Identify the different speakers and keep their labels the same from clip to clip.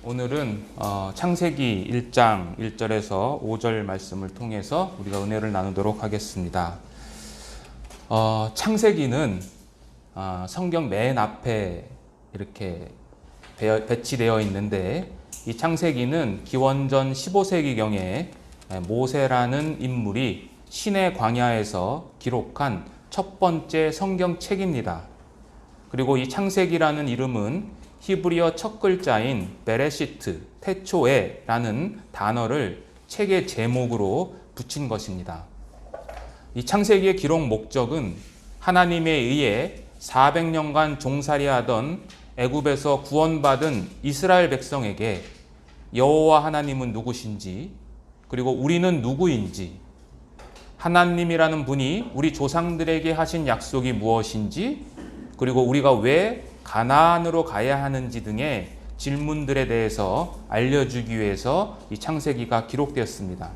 Speaker 1: 오늘은 창세기 1장 1절에서 5절 말씀을 통해서 우리가 은혜를 나누도록 하겠습니다. 창세기는 성경 맨 앞에 이렇게 배치되어 있는데, 이 창세기는 기원전 15세기경에 모세라는 인물이 신의 광야에서 기록한 첫 번째 성경책입니다. 그리고 이 창세기라는 이름은 히브리어 첫 글자인 베레시트, 태초에라는 단어를 책의 제목으로 붙인 것입니다. 이 창세기의 기록 목적은 하나님에 의해 400년간 종살이하던 애굽에서 구원받은 이스라엘 백성에게 여호와 하나님은 누구신지, 그리고 우리는 누구인지, 하나님이라는 분이 우리 조상들에게 하신 약속이 무엇인지, 그리고 우리가 왜 가나안으로 가야 하는지 등의 질문들에 대해서 알려주기 위해서 이 창세기가 기록되었습니다.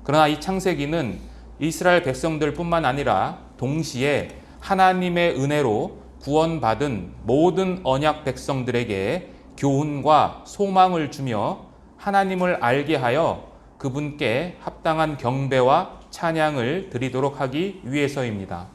Speaker 1: 그러나 이 창세기는 이스라엘 백성들뿐만 아니라 동시에 하나님의 은혜로 구원받은 모든 언약 백성들에게 교훈과 소망을 주며 하나님을 알게 하여 그분께 합당한 경배와 찬양을 드리도록 하기 위해서입니다.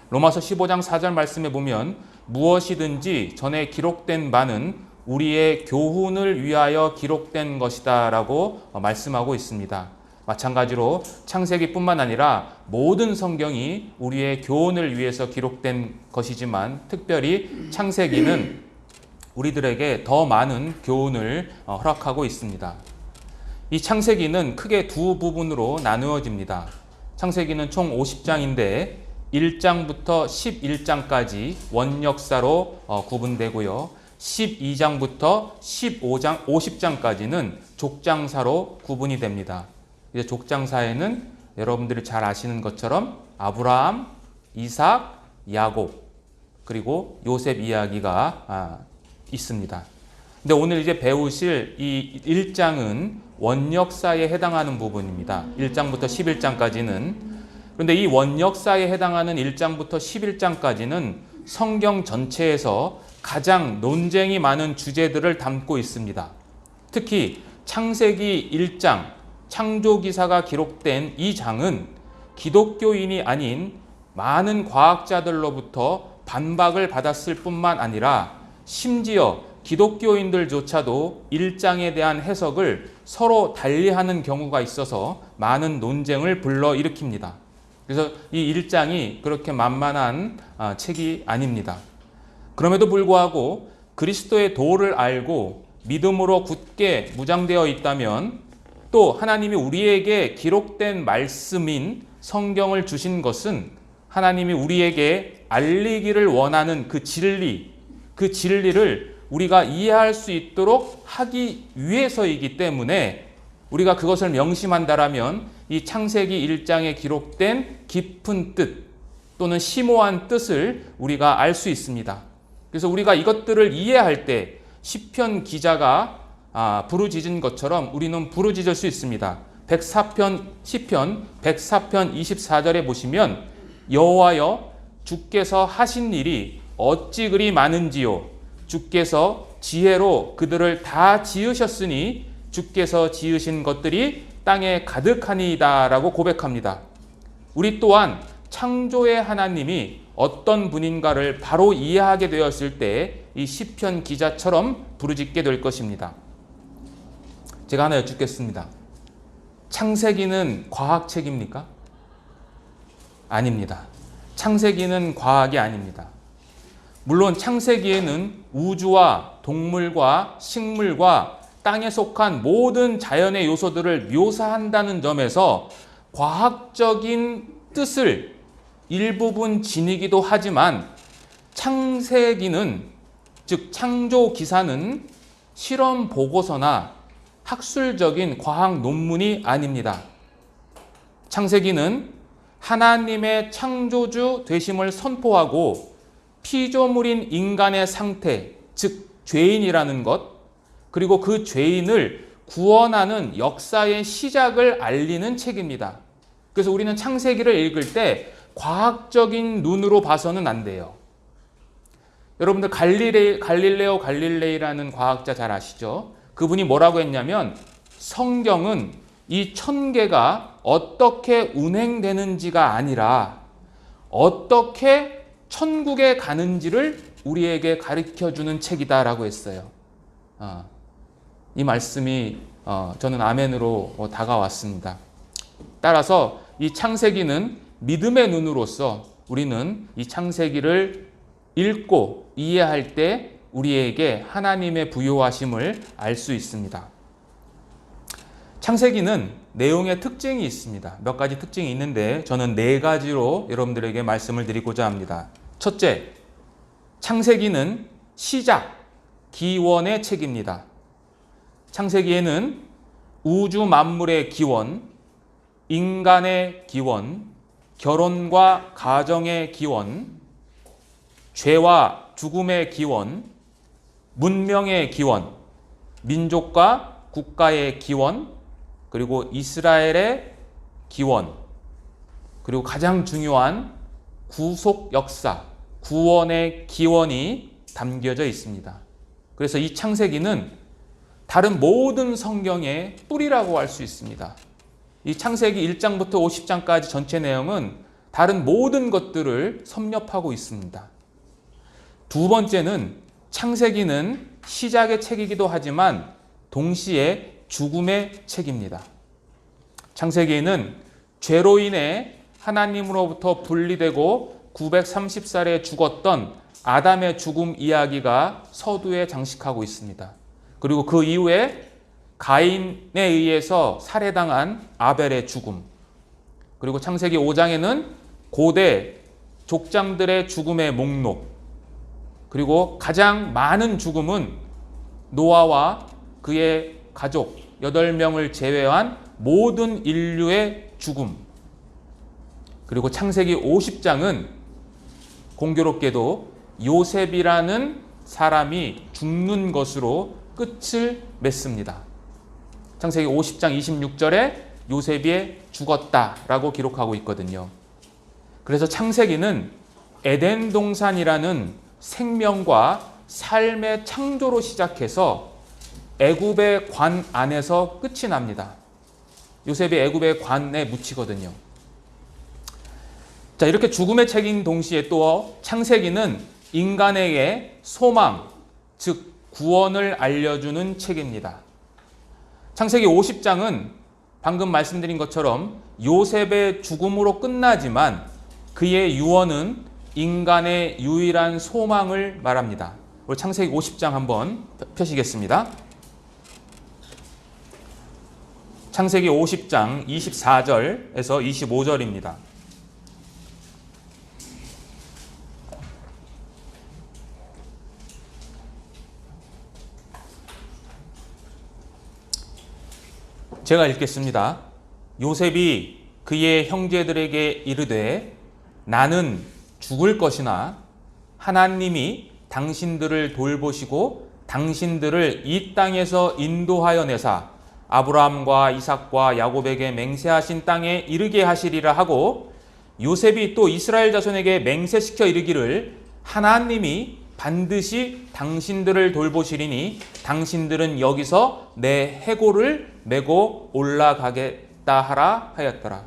Speaker 1: 로마서 15장 4절 말씀에 보면 무엇이든지 전에 기록된 바는 우리의 교훈을 위하여 기록된 것이다 라고 말씀하고 있습니다. 마찬가지로 창세기뿐만 아니라 모든 성경이 우리의 교훈을 위해서 기록된 것이지만, 특별히 창세기는 우리들에게 더 많은 교훈을 허락하고 있습니다. 이 창세기는 크게 두 부분으로 나누어집니다. 창세기는 총 50장인데 1장부터 11장까지 원역사로 구분되고요. 12장부터 50장까지는 족장사로 구분이 됩니다. 이제 족장사에는 여러분들이 잘 아시는 것처럼 아브라함, 이삭, 야곱, 그리고 요셉 이야기가 있습니다. 근데 오늘 이제 배우실 이 1장은 원역사에 해당하는 부분입니다. 1장부터 11장까지는. 그런데 이 원역사에 해당하는 1장부터 11장까지는 성경 전체에서 가장 논쟁이 많은 주제들을 담고 있습니다. 특히 창세기 1장, 창조기사가 기록된 이 장은 기독교인이 아닌 많은 과학자들로부터 반박을 받았을 뿐만 아니라 심지어 기독교인들조차도 1장에 대한 해석을 서로 달리하는 경우가 있어서 많은 논쟁을 불러일으킵니다. 그래서 이 1장이 그렇게 만만한 책이 아닙니다. 그럼에도 불구하고 그리스도의 도를 알고 믿음으로 굳게 무장되어 있다면, 또 하나님이 우리에게 기록된 말씀인 성경을 주신 것은 하나님이 우리에게 알리기를 원하는 그 진리를 우리가 이해할 수 있도록 하기 위해서이기 때문에, 우리가 그것을 명심한다라면 이 창세기 1장에 기록된 깊은 뜻 또는 심오한 뜻을 우리가 알 수 있습니다. 그래서 우리가 이것들을 이해할 때 시편 기자가 부르짖은 것처럼 우리는 부르짖을 수 있습니다. 시편 104편 24절에 보시면 여호와여, 주께서 하신 일이 어찌 그리 많은지요. 주께서 지혜로 그들을 다 지으셨으니 주께서 지으신 것들이 땅에 가득하니이다 라고 고백합니다. 우리 또한 창조의 하나님이 어떤 분인가를 바로 이해하게 되었을 때 이 시편 기자처럼 부르짖게 될 것입니다. 제가 하나 여쭙겠습니다. 창세기는 과학책입니까? 아닙니다. 창세기는 과학이 아닙니다. 물론 창세기에는 우주와 동물과 식물과 땅에 속한 모든 자연의 요소들을 묘사한다는 점에서 과학적인 뜻을 일부분 지니기도 하지만, 창세기는, 즉 창조기사는 실험 보고서나 학술적인 과학 논문이 아닙니다. 창세기는 하나님의 창조주 되심을 선포하고 피조물인 인간의 상태, 즉 죄인이라는 것, 그리고 그 죄인을 구원하는 역사의 시작을 알리는 책입니다. 그래서 우리는 창세기를 읽을 때 과학적인 눈으로 봐서는 안 돼요. 여러분들 갈릴레오 갈릴레이라는 과학자 잘 아시죠? 그분이 뭐라고 했냐면 성경은 이 천계가 어떻게 운행되는지가 아니라 어떻게 천국에 가는지를 우리에게 가르쳐주는 책이다라고 했어요. 이 말씀이 저는 아멘으로 다가왔습니다. 따라서 이 창세기는 믿음의 눈으로서 우리는 이 창세기를 읽고 이해할 때 우리에게 하나님의 부요하심을 알 수 있습니다. 창세기는 내용의 특징이 있습니다. 몇 가지 특징이 있는데 저는 4가지로 여러분들에게 말씀을 드리고자 합니다. 첫째, 창세기는 시작, 기원의 책입니다. 창세기에는 우주 만물의 기원, 인간의 기원, 결혼과 가정의 기원, 죄와 죽음의 기원, 문명의 기원, 민족과 국가의 기원, 그리고 이스라엘의 기원, 그리고 가장 중요한 구속 역사, 구원의 기원이 담겨져 있습니다. 그래서 이 창세기는 다른 모든 성경의 뿌리라고 할 수 있습니다. 이 창세기 1장부터 50장까지 전체 내용은 다른 모든 것들을 섭렵하고 있습니다. 두 번째는 창세기는 시작의 책이기도 하지만 동시에 죽음의 책입니다. 창세기에는 죄로 인해 하나님으로부터 분리되고 930살에 죽었던 아담의 죽음 이야기가 서두에 장식하고 있습니다. 그리고 그 이후에 가인에 의해서 살해당한 아벨의 죽음, 그리고 창세기 5장에는 고대 족장들의 죽음의 목록, 그리고 가장 많은 죽음은 노아와 그의 가족 8명을 제외한 모든 인류의 죽음, 그리고 창세기 50장은 공교롭게도 요셉이라는 사람이 죽는 것으로 끝을 맺습니다. 창세기 50장 26절에 요셉이 죽었다라고 기록하고 있거든요. 그래서 창세기는 에덴 동산이라는 생명과 삶의 창조로 시작해서 애굽의 관 안에서 끝이 납니다. 요셉이 애굽의 관에 묻히거든요. 자, 이렇게 죽음의 책인 동시에 또 창세기는 인간에게 소망, 즉 구원을 알려주는 책입니다. 창세기 50장은 방금 말씀드린 것처럼 요셉의 죽음으로 끝나지만 그의 유언은 인간의 유일한 소망을 말합니다. 우리 창세기 50장 한번 펴시겠습니다. 창세기 50장 24절에서 25절입니다. 제가 읽겠습니다. 요셉이 그의 형제들에게 이르되 나는 죽을 것이나 하나님이 당신들을 돌보시고 당신들을 이 땅에서 인도하여 내사 아브라함과 이삭과 야곱에게 맹세하신 땅에 이르게 하시리라 하고, 요셉이 또 이스라엘 자손에게 맹세시켜 이르기를 하나님이 반드시 당신들을 돌보시리니 당신들은 여기서 내 해골을 메고 올라가겠다 하라 하였더라.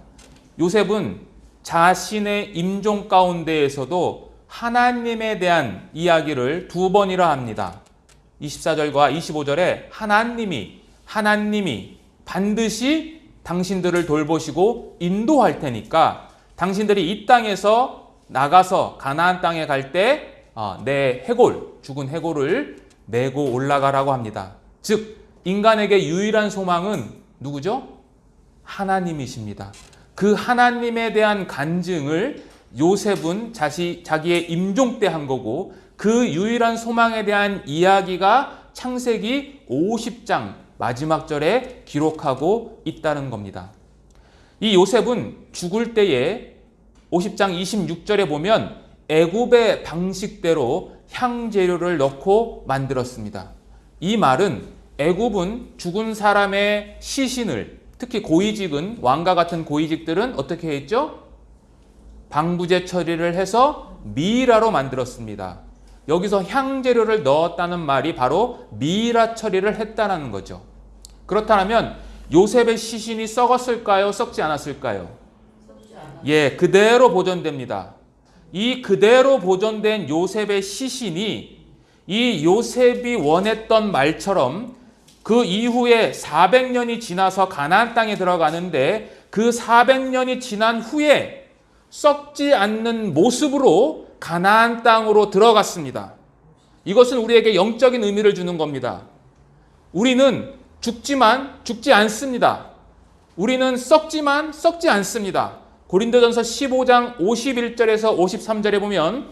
Speaker 1: 요셉은 자신의 임종 가운데에서도 하나님에 대한 이야기를 2번이나 합니다. 24절과 25절에 하나님이 반드시 당신들을 돌보시고 인도할 테니까 당신들이 이 땅에서 나가서 가나안 땅에 갈 때 내 해골, 죽은 해골을 메고 올라가라고 합니다. 즉 인간에게 유일한 소망은 누구죠? 하나님이십니다. 그 하나님에 대한 간증을 요셉은 자기의 임종 때 한 거고, 그 유일한 소망에 대한 이야기가 창세기 50장 마지막 절에 기록하고 있다는 겁니다. 이 요셉은 죽을 때에 50장 26절에 보면 애굽의 방식대로 향재료를 넣고 만들었습니다. 이 말은 애굽은 죽은 사람의 시신을, 특히 고위직은, 왕과 같은 고위직들은 어떻게 했죠? 방부제 처리를 해서 미이라로 만들었습니다. 여기서 향재료를 넣었다는 말이 바로 미이라 처리를 했다는 거죠. 그렇다면 요셉의 시신이 썩었을까요? 썩지 않았을까요? 예, 그대로 보존됩니다. 이 그대로 보존된 요셉의 시신이 이 요셉이 원했던 말처럼 그 이후에 400년이 지나서 가나안 땅에 들어가는데 그 400년이 지난 후에 썩지 않는 모습으로 가나안 땅으로 들어갔습니다. 이것은 우리에게 영적인 의미를 주는 겁니다. 우리는 죽지만 죽지 않습니다. 우리는 썩지만 썩지 않습니다. 고린도전서 15장 51절에서 53절에 보면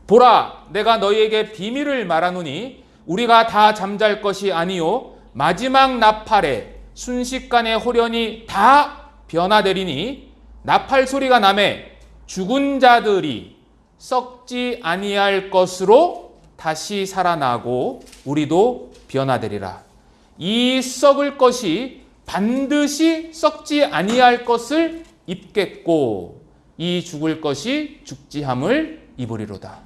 Speaker 1: 보라 내가 너희에게 비밀을 말하노니 우리가 다 잠잘 것이 아니요 마지막 나팔에 순식간에 호련히 다 변화되리니 나팔 소리가 나매 죽은 자들이 썩지 아니할 것으로 다시 살아나고 우리도 변화되리라. 이 썩을 것이 반드시 썩지 아니할 것을 입겠고 이 죽을 것이 죽지함을 입으리로다.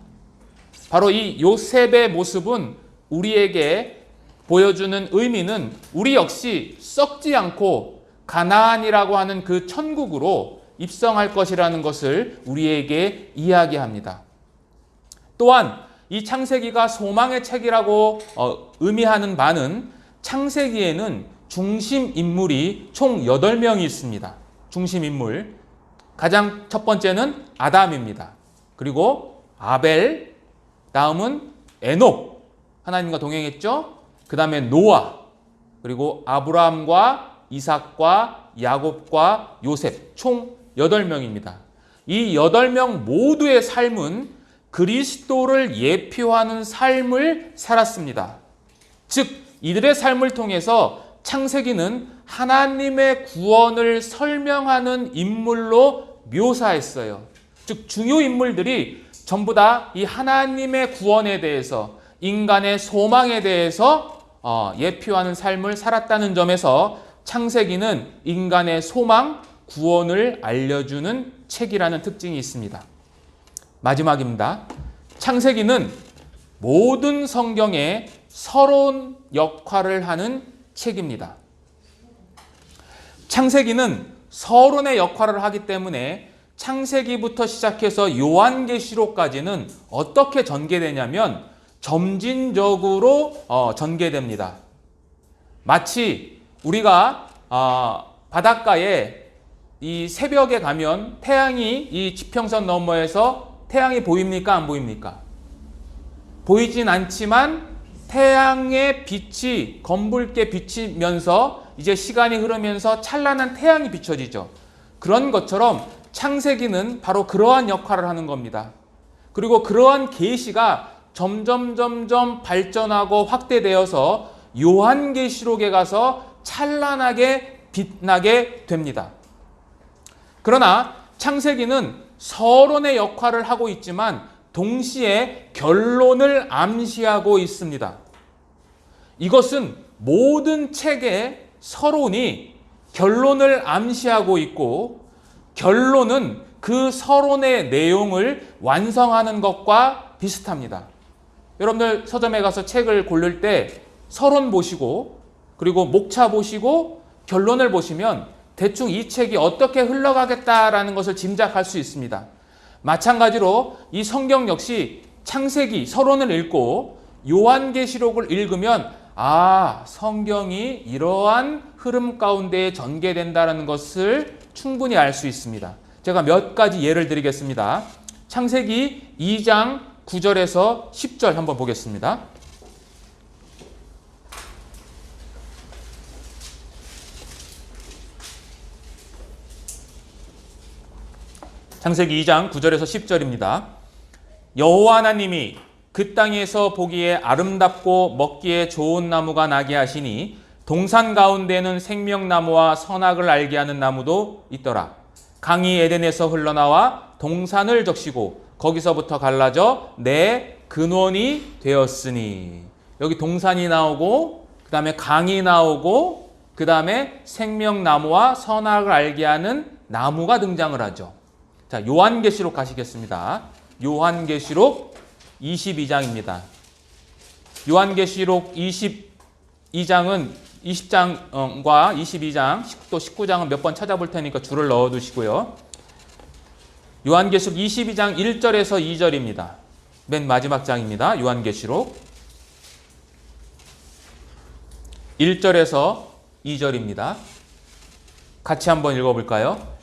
Speaker 1: 바로 이 요셉의 모습은 우리에게 보여주는 의미는 우리 역시 썩지 않고 가나안이라고 하는 그 천국으로 입성할 것이라는 것을 우리에게 이야기합니다. 또한 이 창세기가 소망의 책이라고 의미하는 바는 창세기에는 중심 인물이 총 8명이 있습니다. 중심 인물. 가장 첫 번째는 아담입니다. 그리고 아벨, 다음은 에녹, 하나님과 동행했죠. 그 다음에 노아, 그리고 아브라함과 이삭과 야곱과 요셉, 총 8명입니다. 이 8명 모두의 삶은 그리스도를 예표하는 삶을 살았습니다. 즉 이들의 삶을 통해서 창세기는 하나님의 구원을 설명하는 인물로 묘사했어요. 즉 중요 인물들이 전부 다 이 하나님의 구원에 대해서 인간의 소망에 대해서 예표하는 삶을 살았다는 점에서 창세기는 인간의 소망, 구원을 알려주는 책이라는 특징이 있습니다. 마지막입니다. 창세기는 모든 성경에 서론 역할을 하는 책입니다. 창세기는 서론의 역할을 하기 때문에 창세기부터 시작해서 요한계시록까지는 어떻게 전개되냐면 점진적으로 전개됩니다. 마치 우리가 바닷가에 이 새벽에 가면 태양이 이 지평선 너머에서 태양이 보입니까? 안 보입니까? 보이진 않지만 태양의 빛이 검붉게 비치면서 이제 시간이 흐르면서 찬란한 태양이 비춰지죠. 그런 것처럼 창세기는 바로 그러한 역할을 하는 겁니다. 그리고 그러한 계시가 점점 발전하고 확대되어서 요한계시록에 가서 찬란하게 빛나게 됩니다. 그러나 창세기는 서론의 역할을 하고 있지만 동시에 결론을 암시하고 있습니다. 이것은 모든 책의 서론이 결론을 암시하고 있고 결론은 그 서론의 내용을 완성하는 것과 비슷합니다. 여러분들 서점에 가서 책을 고를 때 서론 보시고 그리고 목차 보시고 결론을 보시면 대충 이 책이 어떻게 흘러가겠다라는 것을 짐작할 수 있습니다. 마찬가지로 이 성경 역시 창세기 서론을 읽고 요한계시록을 읽으면 성경이 이러한 흐름 가운데 전개된다는 것을 충분히 알 수 있습니다. 제가 몇 가지 예를 드리겠습니다. 창세기 2장 9절에서 10절 한번 보겠습니다. 창세기 2장 9절에서 10절입니다. 여호와 하나님이 그 땅에서 보기에 아름답고 먹기에 좋은 나무가 나게 하시니 동산 가운데는 생명나무와 선악을 알게 하는 나무도 있더라. 강이 에덴에서 흘러나와 동산을 적시고 거기서부터 갈라져 내 근원이 되었으니. 여기 동산이 나오고 그 다음에 강이 나오고 그 다음에 생명나무와 선악을 알게 하는 나무가 등장을 하죠. 자, 요한계시록 가시겠습니다. 요한계시록 22장입니다. 요한계시록 22장은 20장과 22장, 또 19장은 몇 번 찾아볼 테니까 줄을 넣어 두시고요. 요한계시록 22장 1절에서 2절입니다. 맨 마지막 장입니다. 요한계시록 1절에서 2절입니다. 같이 한번 읽어볼까요?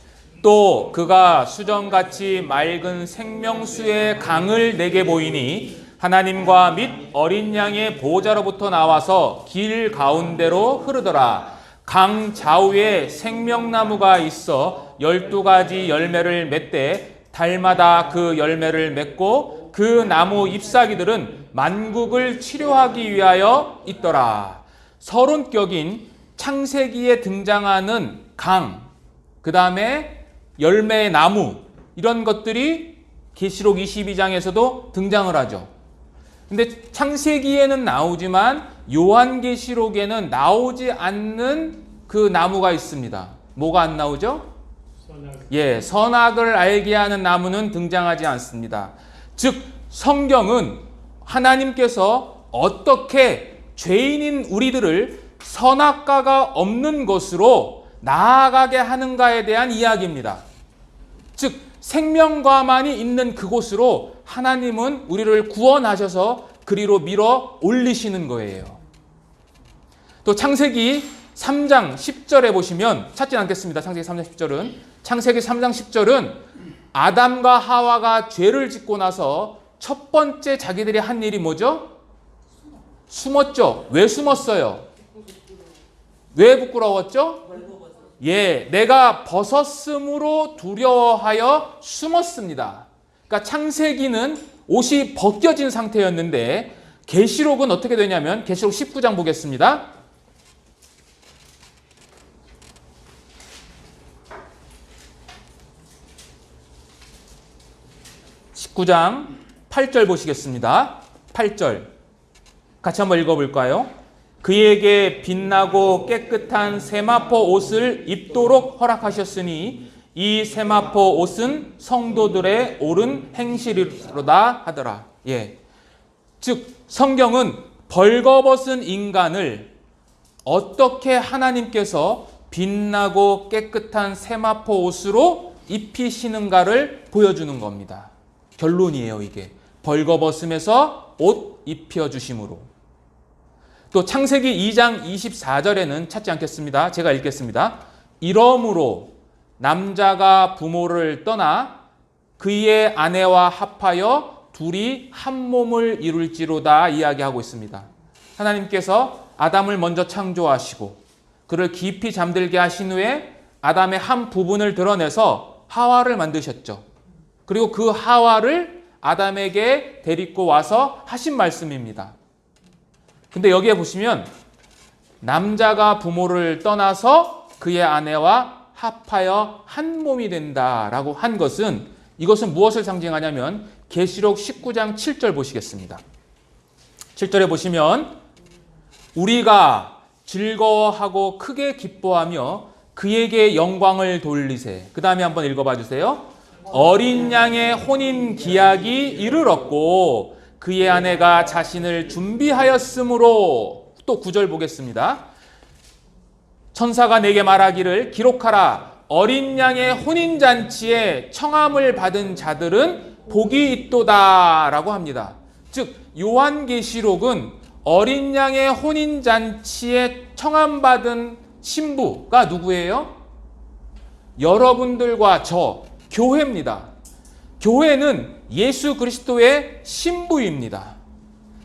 Speaker 1: 또 그가 수정같이 맑은 생명수의 강을 내게 보이니 하나님과 및 어린 양의 보호자로부터 나와서 길 가운데로 흐르더라. 강 좌우에 생명나무가 있어 12가지 열매를 맺되 달마다 그 열매를 맺고 그 나무 잎사귀들은 만국을 치료하기 위하여 있더라. 서론격인 창세기에 등장하는 강, 그 다음에 열매의 나무, 이런 것들이 계시록 22장에서도 등장을 하죠. 근데 창세기에는 나오지만 요한계시록에는 나오지 않는 그 나무가 있습니다. 뭐가 안 나오죠? 예, 선악을 알게 하는 나무는 등장하지 않습니다. 즉 성경은 하나님께서 어떻게 죄인인 우리들을 선악과가 없는 것으로 나아가게 하는가에 대한 이야기입니다. 즉 생명과만이 있는 그곳으로 하나님은 우리를 구원하셔서 그리로 밀어 올리시는 거예요. 또 창세기 3장 10절에 보시면, 찾지 않겠습니다. 창세기 3장 10절은. 창세기 3장 10절은 아담과 하와가 죄를 짓고 나서 첫 번째 자기들이 한 일이 뭐죠? 숨었죠. 왜 숨었어요? 왜 부끄러웠죠? 예, 내가 벗었으므로 두려워하여 숨었습니다. 그러니까 창세기는 옷이 벗겨진 상태였는데 계시록은 어떻게 되냐면, 계시록 19장 보겠습니다. 19장 8절 보시겠습니다. 8절 같이 한번 읽어볼까요? 그에게 빛나고 깨끗한 세마포 옷을 입도록 허락하셨으니 이 세마포 옷은 성도들의 옳은 행실이로다 하더라. 예, 즉 성경은 벌거벗은 인간을 어떻게 하나님께서 빛나고 깨끗한 세마포 옷으로 입히시는가를 보여주는 겁니다. 결론이에요. 이게 벌거벗음에서 옷 입혀주심으로. 또 창세기 2장 24절에는 찾지 않겠습니다. 제가 읽겠습니다. 이러므로 남자가 부모를 떠나 그의 아내와 합하여 둘이 한 몸을 이룰지로다 이야기하고 있습니다. 하나님께서 아담을 먼저 창조하시고 그를 깊이 잠들게 하신 후에 아담의 한 부분을 드러내서 하와를 만드셨죠. 그리고 그 하와를 아담에게 데리고 와서 하신 말씀입니다. 근데 여기에 보시면 남자가 부모를 떠나서 그의 아내와 합하여 한 몸이 된다라고 한 것은, 이것은 무엇을 상징하냐면 계시록 19장 7절 보시겠습니다. 7절에 보시면 우리가 즐거워하고 크게 기뻐하며 그에게 영광을 돌리세. 그 다음에 한번 읽어봐 주세요. 어린 양의 혼인 기약이 이르렀고 그의 아내가 자신을 준비하였으므로. 또 9절 보겠습니다. 천사가 내게 말하기를 기록하라. 어린 양의 혼인잔치에 청함을 받은 자들은 복이 있도다 라고 합니다. 즉 요한계시록은 어린 양의 혼인잔치에 청함받은 신부가 누구예요? 여러분들과 저 교회입니다. 교회는 예수 그리스도의 신부입니다.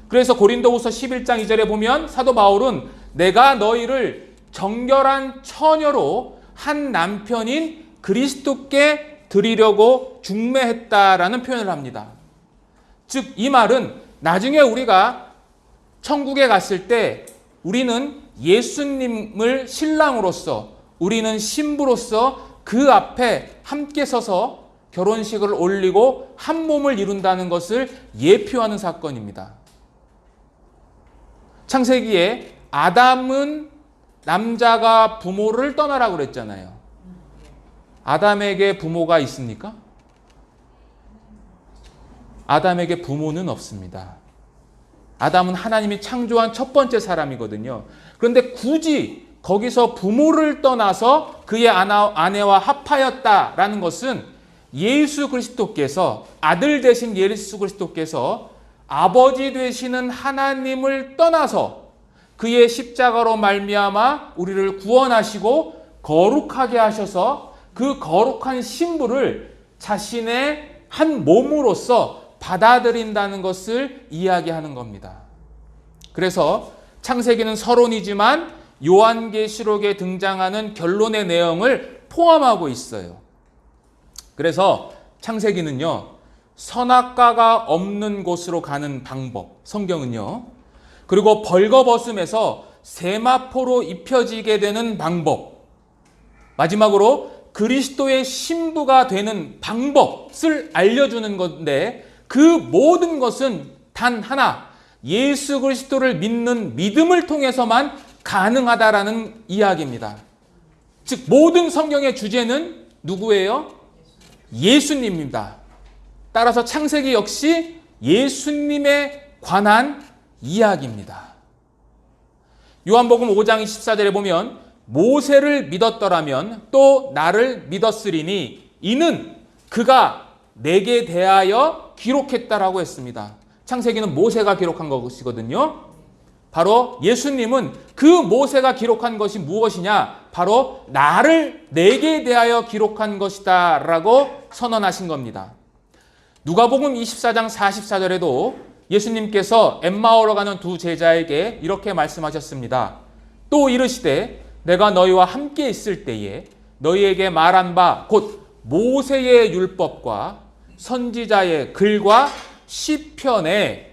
Speaker 1: 그래서 고린도후서 11장 2절에 보면 사도 바울은 내가 너희를 정결한 처녀로 한 남편인 그리스도께 드리려고 중매했다라는 표현을 합니다. 즉 이 말은 나중에 우리가 천국에 갔을 때 우리는 예수님을 신랑으로서, 우리는 신부로서 그 앞에 함께 서서 결혼식을 올리고 한 몸을 이룬다는 것을 예표하는 사건입니다. 창세기에 아담은 남자가 부모를 떠나라고 그랬잖아요. 아담에게 부모가 있습니까? 아담에게 부모는 없습니다. 아담은 하나님이 창조한 첫 번째 사람이거든요. 그런데 굳이 거기서 부모를 떠나서 그의 아내와 합하였다라는 것은 예수 그리스도께서, 아들 되신 예수 그리스도께서 아버지 되시는 하나님을 떠나서 그의 십자가로 말미암아 우리를 구원하시고 거룩하게 하셔서 그 거룩한 신부를 자신의 한 몸으로서 받아들인다는 것을 이야기하는 겁니다. 그래서 창세기는 서론이지만 요한계시록에 등장하는 결론의 내용을 포함하고 있어요. 그래서 창세기는요, 선악과가 없는 곳으로 가는 방법, 성경은요, 그리고 벌거벗음에서 세마포로 입혀지게 되는 방법, 마지막으로 그리스도의 신부가 되는 방법을 알려주는 건데, 그 모든 것은 단 하나, 예수 그리스도를 믿는 믿음을 통해서만 가능하다라는 이야기입니다. 즉 모든 성경의 주제는 누구예요? 예수님입니다. 따라서 창세기 역시 예수님에 관한 이야기입니다. 요한복음 5장 24절에 보면 모세를 믿었더라면 또 나를 믿었으리니 이는 그가 내게 대하여 기록했다라고 했습니다. 창세기는 모세가 기록한 것이거든요. 바로 예수님은 그 모세가 기록한 것이 무엇이냐? 바로 나를 내게 대하여 기록한 것이다 라고 선언하신 겁니다. 누가복음 24장 44절에도 예수님께서 엠마오로 가는 두 제자에게 이렇게 말씀하셨습니다. 또 이르시되 내가 너희와 함께 있을 때에 너희에게 말한 바 곧 모세의 율법과 선지자의 글과 시편에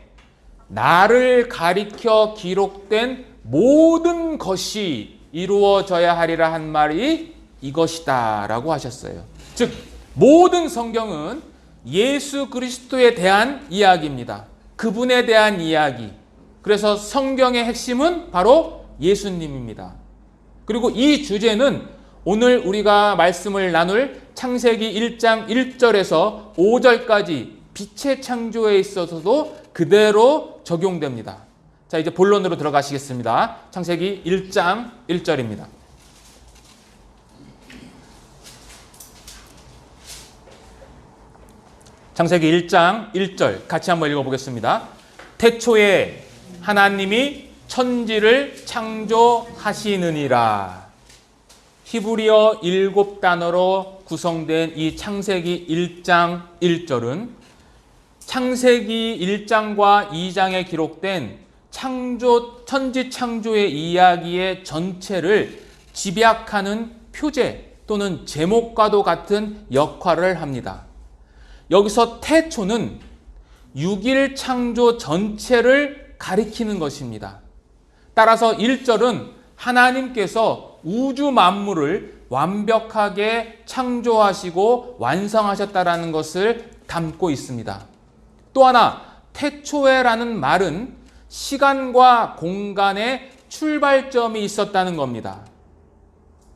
Speaker 1: 나를 가리켜 기록된 모든 것이 이루어져야 하리라 한 말이 이것이다 라고 하셨어요. 즉 모든 성경은 예수 그리스도에 대한 이야기입니다. 그분에 대한 이야기. 그래서 성경의 핵심은 바로 예수님입니다. 그리고 이 주제는 오늘 우리가 말씀을 나눌 창세기 1장 1절에서 5절까지 빛의 창조에 있어서도 그대로 적용됩니다. 자, 이제 본론으로 들어가시겠습니다. 창세기 1장 1절입니다. 창세기 1장 1절 같이 한번 읽어보겠습니다. 태초에 하나님이 천지를 창조하시느니라. 히브리어 7단어로 구성된 이 창세기 1장 1절은 창세기 1장과 2장에 기록된 천지 창조의 이야기의 전체를 집약하는 표제 또는 제목과도 같은 역할을 합니다. 여기서 태초는 6일 창조 전체를 가리키는 것입니다. 따라서 1절은 하나님께서 우주 만물을 완벽하게 창조하시고 완성하셨다라는 것을 담고 있습니다. 또 하나, 태초에라는 말은 시간과 공간의 출발점이 있었다는 겁니다.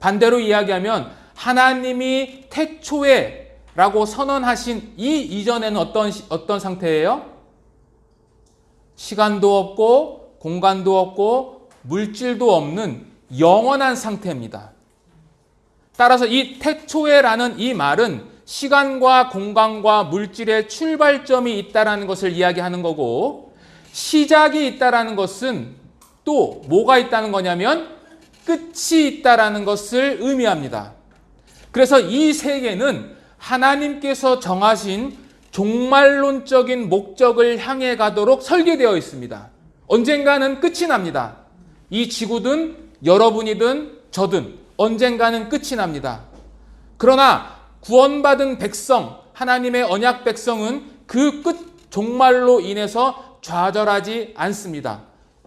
Speaker 1: 반대로 이야기하면 하나님이 태초에라고 선언하신 이 이전에는 어떤 상태예요? 시간도 없고 공간도 없고 물질도 없는 영원한 상태입니다. 따라서 이 태초에라는 이 말은 시간과 공간과 물질의 출발점이 있다라는 것을 이야기하는 거고, 시작이 있다라는 것은 또 뭐가 있다는 거냐면 끝이 있다라는 것을 의미합니다. 그래서 이 세계는 하나님께서 정하신 종말론적인 목적을 향해 가도록 설계되어 있습니다. 언젠가는 끝이 납니다. 이 지구든 여러분이든 저든 언젠가는 끝이 납니다. 그러나 구원받은 백성, 하나님의 언약 백성은 그 끝 종말로 인해서 좌절하지 않습니다.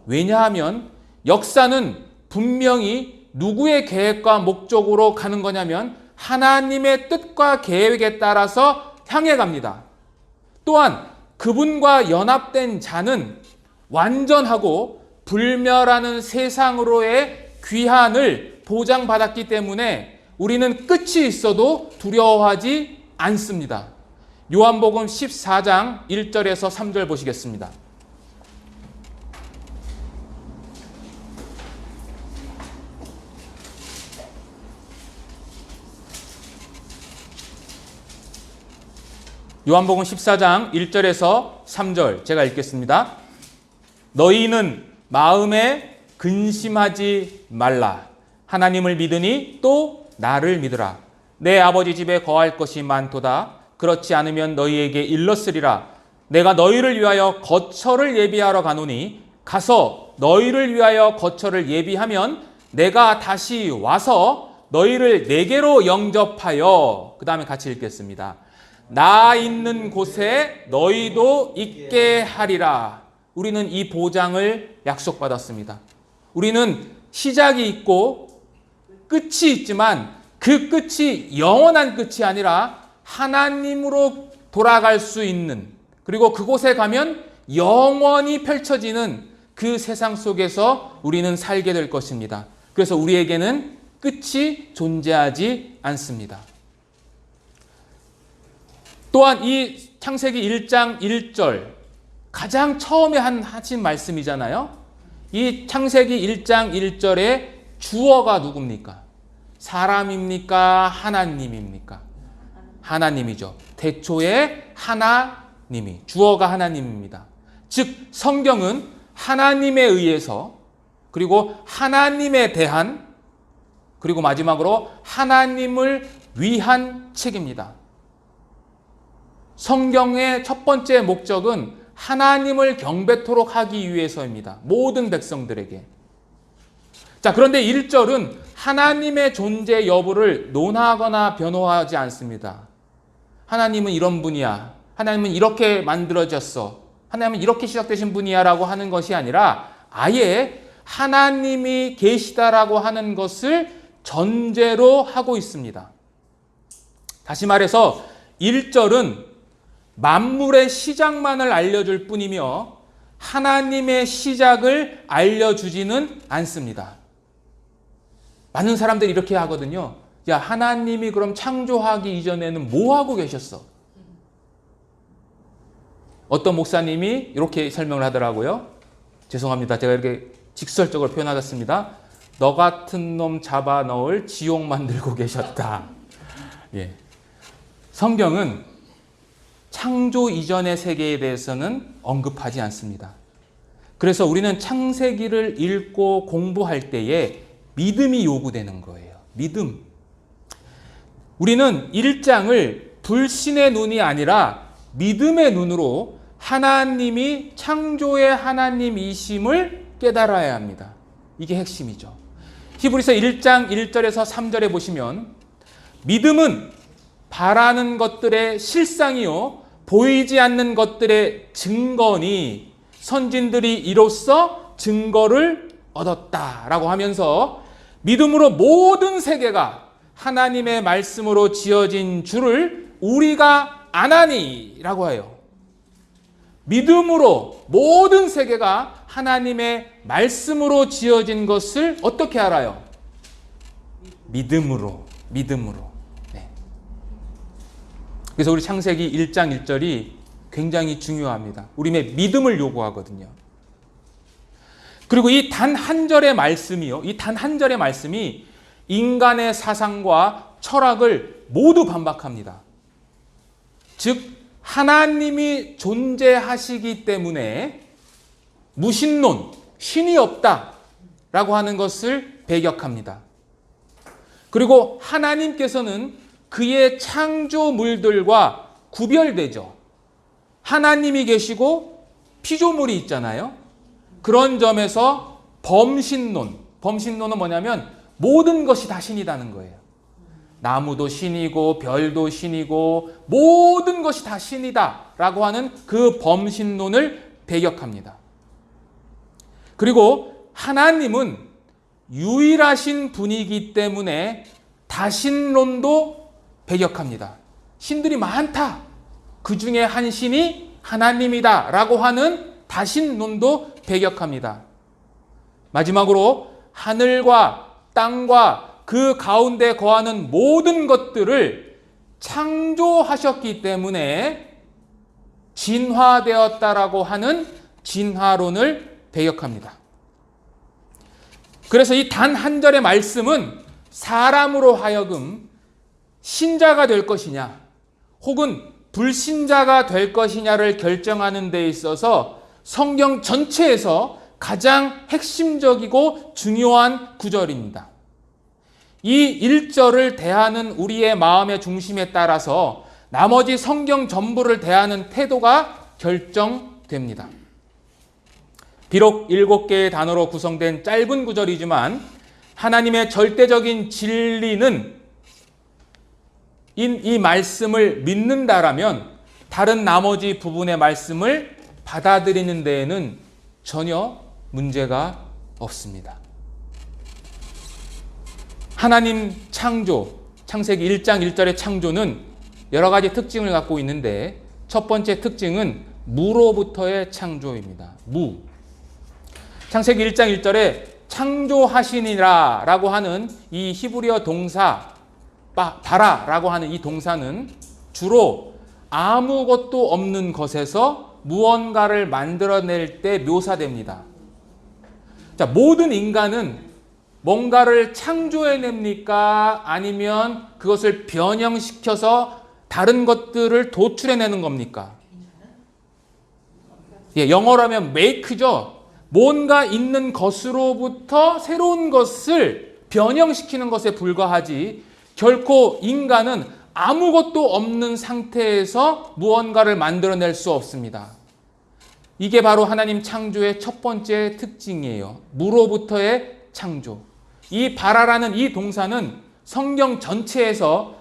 Speaker 1: 왜냐하면 역사는 분명히 누구의 계획과 목적으로 가는 거냐면 하나님의 뜻과 계획에 따라서 향해 갑니다. 또한 그분과 연합된 자는 완전하고 불멸하는 세상으로의 귀환을 보장받았기 때문에 우리는 끝이 있어도 두려워하지 않습니다. 요한복음 14장 1절에서 3절 보시겠습니다. 요한복음 14장 1절에서 3절 제가 읽겠습니다. 너희는 마음에 근심하지 말라. 하나님을 믿으니 또 나를 믿으라. 내 아버지 집에 거할 것이 많도다. 그렇지 않으면 너희에게 일렀으리라. 내가 너희를 위하여 거처를 예비하러 가노니 가서 너희를 위하여 거처를 예비하면 내가 다시 와서 너희를 내게로 영접하여, 그 다음에 같이 읽겠습니다. 나 있는 곳에 너희도 있게 하리라. 우리는 이 보장을 약속받았습니다. 우리는 시작이 있고 끝이 있지만 그 끝이 영원한 끝이 아니라 하나님으로 돌아갈 수 있는, 그리고 그곳에 가면 영원히 펼쳐지는 그 세상 속에서 우리는 살게 될 것입니다. 그래서 우리에게는 끝이 존재하지 않습니다. 또한 이 창세기 1장 1절 가장 처음에 하신 말씀이잖아요. 이 창세기 1장 1절의 주어가 누굽니까? 사람입니까? 하나님입니까? 하나님이죠. 태초에 하나님이, 주어가 하나님입니다. 즉 성경은 하나님에 의해서, 그리고 하나님에 대한, 그리고 마지막으로 하나님을 위한 책입니다. 성경의 첫 번째 목적은 하나님을 경배토록 하기 위해서입니다. 모든 백성들에게. 자, 그런데 1절은 하나님의 존재 여부를 논하거나 변호하지 않습니다. 하나님은 이런 분이야. 하나님은 이렇게 만들어졌어. 하나님은 이렇게 시작되신 분이야 라고 하는 것이 아니라 아예 하나님이 계시다라고 하는 것을 전제로 하고 있습니다. 다시 말해서 1절은 만물의 시작만을 알려줄 뿐이며 하나님의 시작을 알려주지는 않습니다. 많은 사람들이 이렇게 하거든요. 야, 하나님이 그럼 창조하기 이전에는 뭐 하고 계셨어? 어떤 목사님이 이렇게 설명을 하더라고요. 죄송합니다. 제가 이렇게 직설적으로 표현하겠습니다. 너 같은 놈 잡아 넣을 지옥 만들고 계셨다. 예. 성경은 창조 이전의 세계에 대해서는 언급하지 않습니다. 그래서 우리는 창세기를 읽고 공부할 때에 믿음이 요구되는 거예요. 믿음. 우리는 1장을 불신의 눈이 아니라 믿음의 눈으로 하나님이 창조의 하나님이심을 깨달아야 합니다. 이게 핵심이죠. 히브리서 1장 1절에서 3절에 보시면 믿음은 바라는 것들의 실상이요 보이지 않는 것들의 증거니 선진들이 이로써 증거를 얻었다라고 하면서 믿음으로 모든 세계가 하나님의 말씀으로 지어진 줄을 우리가 아나니라고 해요. 믿음으로 모든 세계가 하나님의 말씀으로 지어진 것을 어떻게 알아요? 믿음으로. 네. 그래서 우리 창세기 1장 1절이 굉장히 중요합니다. 우리의 믿음을 요구하거든요. 그리고 이 단 한 절의 말씀이요. 이 단 한 절의 말씀이 인간의 사상과 철학을 모두 반박합니다. 즉 하나님이 존재하시기 때문에 무신론, 신이 없다라고 하는 것을 배격합니다. 그리고 하나님께서는 그의 창조물들과 구별되죠. 하나님이 계시고 피조물이 있잖아요. 그런 점에서 범신론은 뭐냐면 모든 것이 다 신이라는 거예요. 나무도 신이고 별도 신이고 모든 것이 다 신이다라고 하는 그 범신론을 배격합니다. 그리고 하나님은 유일하신 분이기 때문에 다신론도 배격합니다. 신들이 많다. 그 중에 한 신이 하나님이다라고 하는 다신론도 배격합니다. 마지막으로 하늘과 땅과 그 가운데 거하는 모든 것들을 창조하셨기 때문에 진화되었다라고 하는 진화론을 배역합니다. 그래서 이 단 한 절의 말씀은 사람으로 하여금 신자가 될 것이냐 혹은 불신자가 될 것이냐를 결정하는 데 있어서 성경 전체에서 가장 핵심적이고 중요한 구절입니다. 이 1절을 대하는 우리의 마음의 중심에 따라서 나머지 성경 전부를 대하는 태도가 결정됩니다. 비록 7개의 단어로 구성된 짧은 구절이지만 하나님의 절대적인 진리는 이 말씀을 믿는다라면 다른 나머지 부분의 말씀을 받아들이는 데에는 전혀 문제가 없습니다. 하나님 창조, 창세기 1장 1절의 창조는 여러 가지 특징을 갖고 있는데 첫 번째 특징은 무로부터의 창조입니다. 무. 창세기 1장 1절에 창조하시니라 라고 하는 이 히브리어 동사 바라라고 하는 이 동사는 주로 아무것도 없는 것에서 무언가를 만들어낼 때 묘사됩니다. 자, 모든 인간은 뭔가를 창조해냅니까? 아니면 그것을 변형시켜서 다른 것들을 도출해내는 겁니까? 예, 영어로 하면 make죠. 뭔가 있는 것으로부터 새로운 것을 변형시키는 것에 불과하지 결코 인간은 아무것도 없는 상태에서 무언가를 만들어낼 수 없습니다. 이게 바로 하나님 창조의 첫 번째 특징이에요. 무로부터의 창조. 이 바라라는 이 동사는 성경 전체에서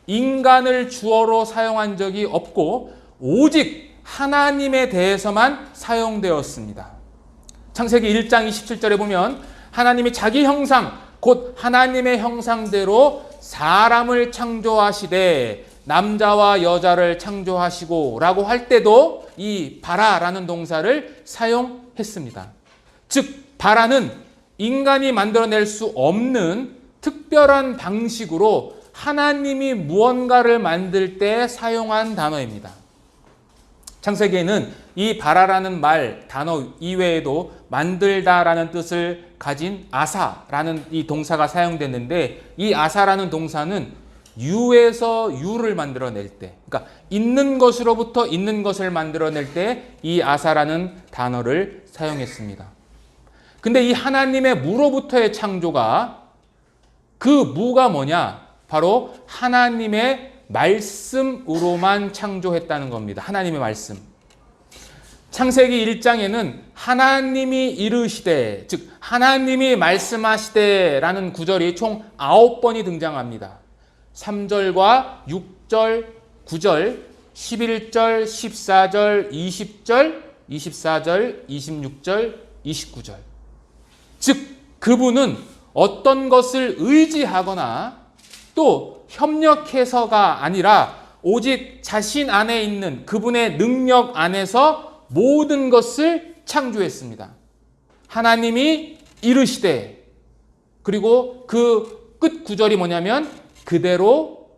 Speaker 1: 인간을 주어로 사용한 적이 없고 오직 하나님에 대해서만 사용되었습니다. 창세기 1장 27절에 보면 하나님이 자기 형상 곧 하나님의 형상대로 사람을 창조하시되 남자와 여자를 창조하시고 라고 할 때도 이 바라라는 동사를 사용했습니다. 즉 바라는 인간이 만들어낼 수 없는 특별한 방식으로 하나님이 무언가를 만들 때 사용한 단어입니다. 창세기에는 이 바라라는 말 단어 이외에도 만들다라는 뜻을 가진 아사라는 이 동사가 사용됐는데 이 아사라는 동사는 유에서 유를 만들어낼 때, 그러니까 있는 것으로부터 있는 것을 만들어낼 때 이 아사라는 단어를 사용했습니다. 근데 이 하나님의 무로부터의 창조가 그 무가 뭐냐? 바로 하나님의 말씀으로만 창조했다는 겁니다. 하나님의 말씀. 창세기 1장에는 하나님이 이르시되, 즉 하나님이 말씀하시되 라는 구절이 총 9번이 등장합니다. 3절과 6절, 9절, 11절, 14절, 20절, 24절, 26절, 29절. 즉 그분은 어떤 것을 의지하거나 또 협력해서가 아니라 오직 자신 안에 있는 그분의 능력 안에서 모든 것을 창조했습니다. 하나님이 이르시되, 그리고 그 끝 구절이 뭐냐면 그대로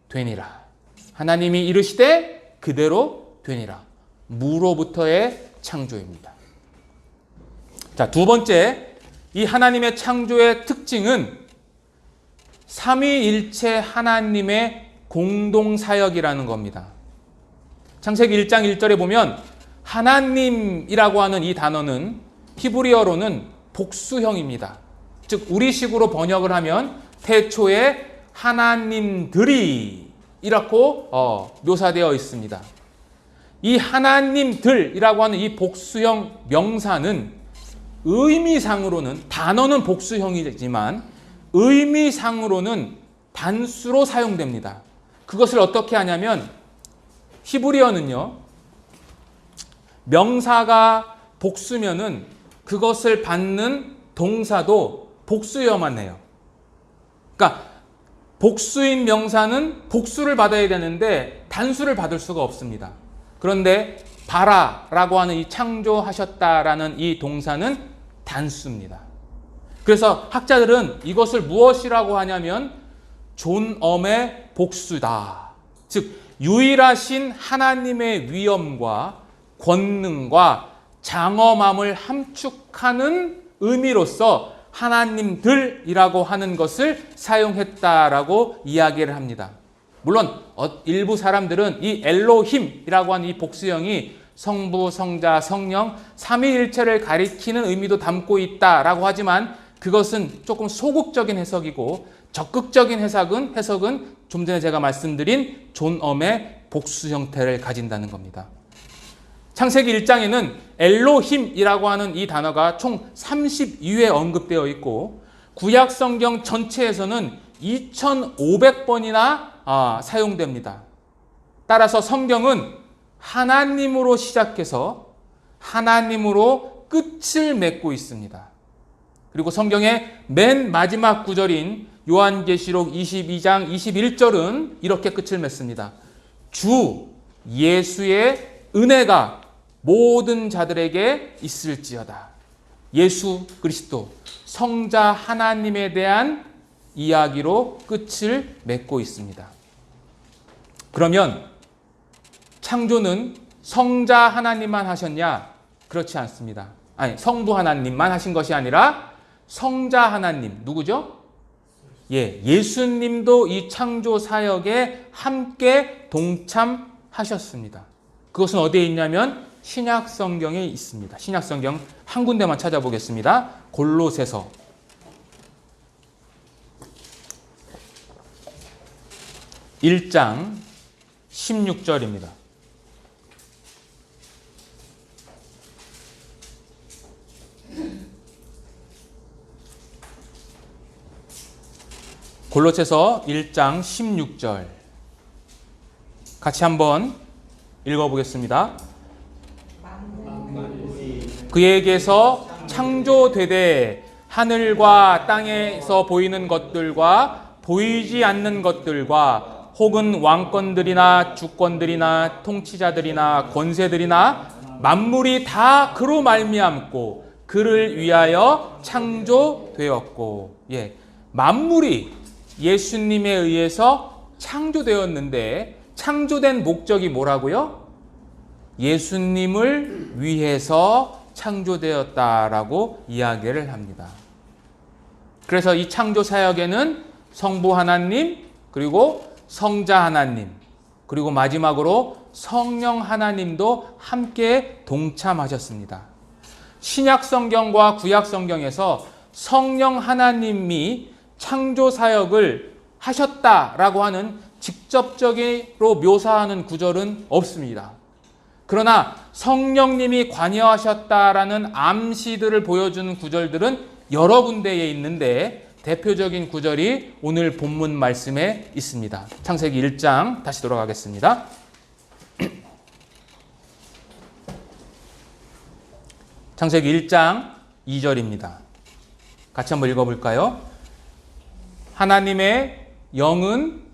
Speaker 1: 되니라. 하나님이 이르시되 그대로 되니라. 무로부터의 창조입니다. 자, 두 번째, 이 하나님의 창조의 특징은 삼위일체 하나님의 공동사역이라는 겁니다. 창세기 1장 1절에 보면 하나님이라고 하는 이 단어는 히브리어로는 복수형입니다. 즉 우리식으로 번역을 하면 태초에 하나님들이 이라고 묘사되어 있습니다. 이 하나님들이라고 하는 이 복수형 명사는 의미상으로는, 단어는 복수형이지만 의미상으로는 단수로 사용됩니다. 그것을 어떻게 하냐면 히브리어는요, 명사가 복수면은 그것을 받는 동사도 복수여만 해요. 그러니까 복수인 명사는 복수를 받아야 되는데 단수를 받을 수가 없습니다. 그런데 바라라고 하는 이 창조하셨다라는 이 동사는 단수입니다. 그래서 학자들은 이것을 무엇이라고 하냐면 존엄의 복수다 즉 유일하신 하나님의 위엄과 권능과 장엄함을 함축하는 의미로서 하나님들이라고 하는 것을 사용했다라고 이야기를 합니다. 물론 일부 사람들은 이 엘로힘이라고 하는 이 복수형이 성부, 성자, 성령 삼위일체를 가리키는 의미도 담고 있다라고 하지만 그것은 조금 소극적인 해석이고 적극적인 해석은 좀 전에 제가 말씀드린 존엄의 복수 형태를 가진다는 겁니다. 창세기 1장에는 엘로힘이라고 하는 이 단어가 총 32회 언급되어 있고 구약 성경 전체에서는 2500번이나 사용됩니다. 따라서 성경은 하나님으로 시작해서 하나님으로 끝을 맺고 있습니다. 그리고 성경의 맨 마지막 구절인 요한계시록 22장 21절은 이렇게 끝을 맺습니다. 주 예수의 은혜가 모든 자들에게 있을지어다. 예수 그리스도 성자 하나님에 대한 이야기로 끝을 맺고 있습니다. 그러면 창조는 성자 하나님만 하셨냐? 그렇지 않습니다. 아니, 성부 하나님만 하신 것이 아니라 성자 하나님, 누구죠? 예수님도 이 창조 사역에 함께 동참하셨습니다. 그것은 어디에 있냐면 신약 성경에 있습니다. 신약 성경 한 군데만 찾아보겠습니다. 골로새서 1장 16절입니다. 골로새서 1장 16절 같이 한번 읽어보겠습니다. 그에게서 창조되되 하늘과 땅에서 보이는 것들과 보이지 않는 것들과 혹은 왕권들이나 주권들이나 통치자들이나 권세들이나 만물이 다 그로 말미암고 그를 위하여 창조되었고, 만물이 예수님에 의해서 창조되었는데 창조된 목적이 뭐라고요? 예수님을 위해서 창조되었다라고 이야기를 합니다. 그래서 이 창조 사역에는 성부 하나님, 그리고 성자 하나님, 그리고 마지막으로 성령 하나님도 함께 동참하셨습니다. 신약 성경과 구약 성경에서 성령 하나님이 창조 사역을 하셨다라고 하는 직접적으로 묘사하는 구절은 없습니다. 그러나 성령님이 관여하셨다라는 암시들을 보여주는 구절들은 여러 군데에 있는데 대표적인 구절이 오늘 본문 말씀에 있습니다. 창세기 1장 다시 돌아가겠습니다. 창세기 1장 2절입니다. 같이 한번 읽어볼까요? 하나님의 영은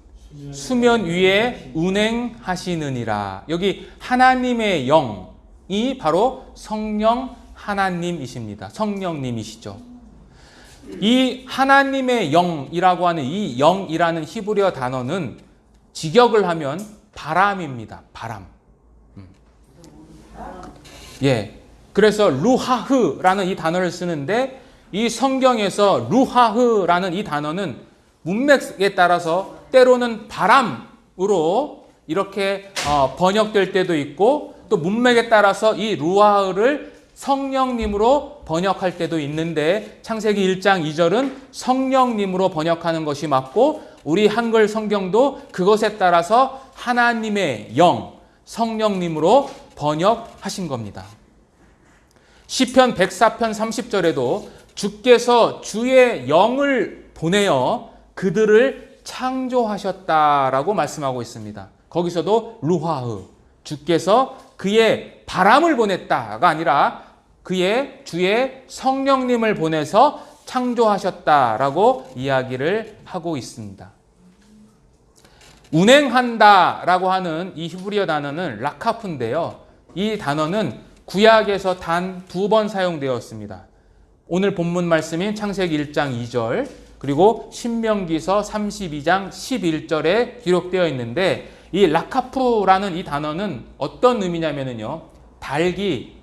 Speaker 1: 수면 위에 운행하시느니라. 여기 하나님의 영이 바로 성령 하나님이십니다. 성령님이시죠. 이 하나님의 영이라고 하는 이 영이라는 히브리어 단어는 직역을 하면 바람입니다. 바람. 그래서 루하흐라는 이 단어를 쓰는데 이 성경에서 루하흐라는 이 단어는 문맥에 따라서 때로는 바람으로 이렇게 번역될 때도 있고 또 문맥에 따라서 이 루하흐를 성령님으로 번역할 때도 있는데 창세기 1장 2절은 성령님으로 번역하는 것이 맞고 우리 한글 성경도 그것에 따라서 하나님의 영, 성령님으로 번역하신 겁니다. 시편 104편 30절에도 주께서 주의 영을 보내어 그들을 창조하셨다라고 말씀하고 있습니다. 거기서도 루하흐, 주께서 그의 바람을 보냈다가 아니라 그의 주의 성령님을 보내서 창조하셨다라고 이야기를 하고 있습니다. 운행한다라고 하는 이 히브리어 단어는 라카프인데요. 이 단어는 구약에서 단 2번 사용되었습니다. 오늘 본문 말씀인 창세기 1장 2절 그리고 신명기서 32장 11절에 기록되어 있는데 이 라카프라는 이 단어는 어떤 의미냐면요. 닭이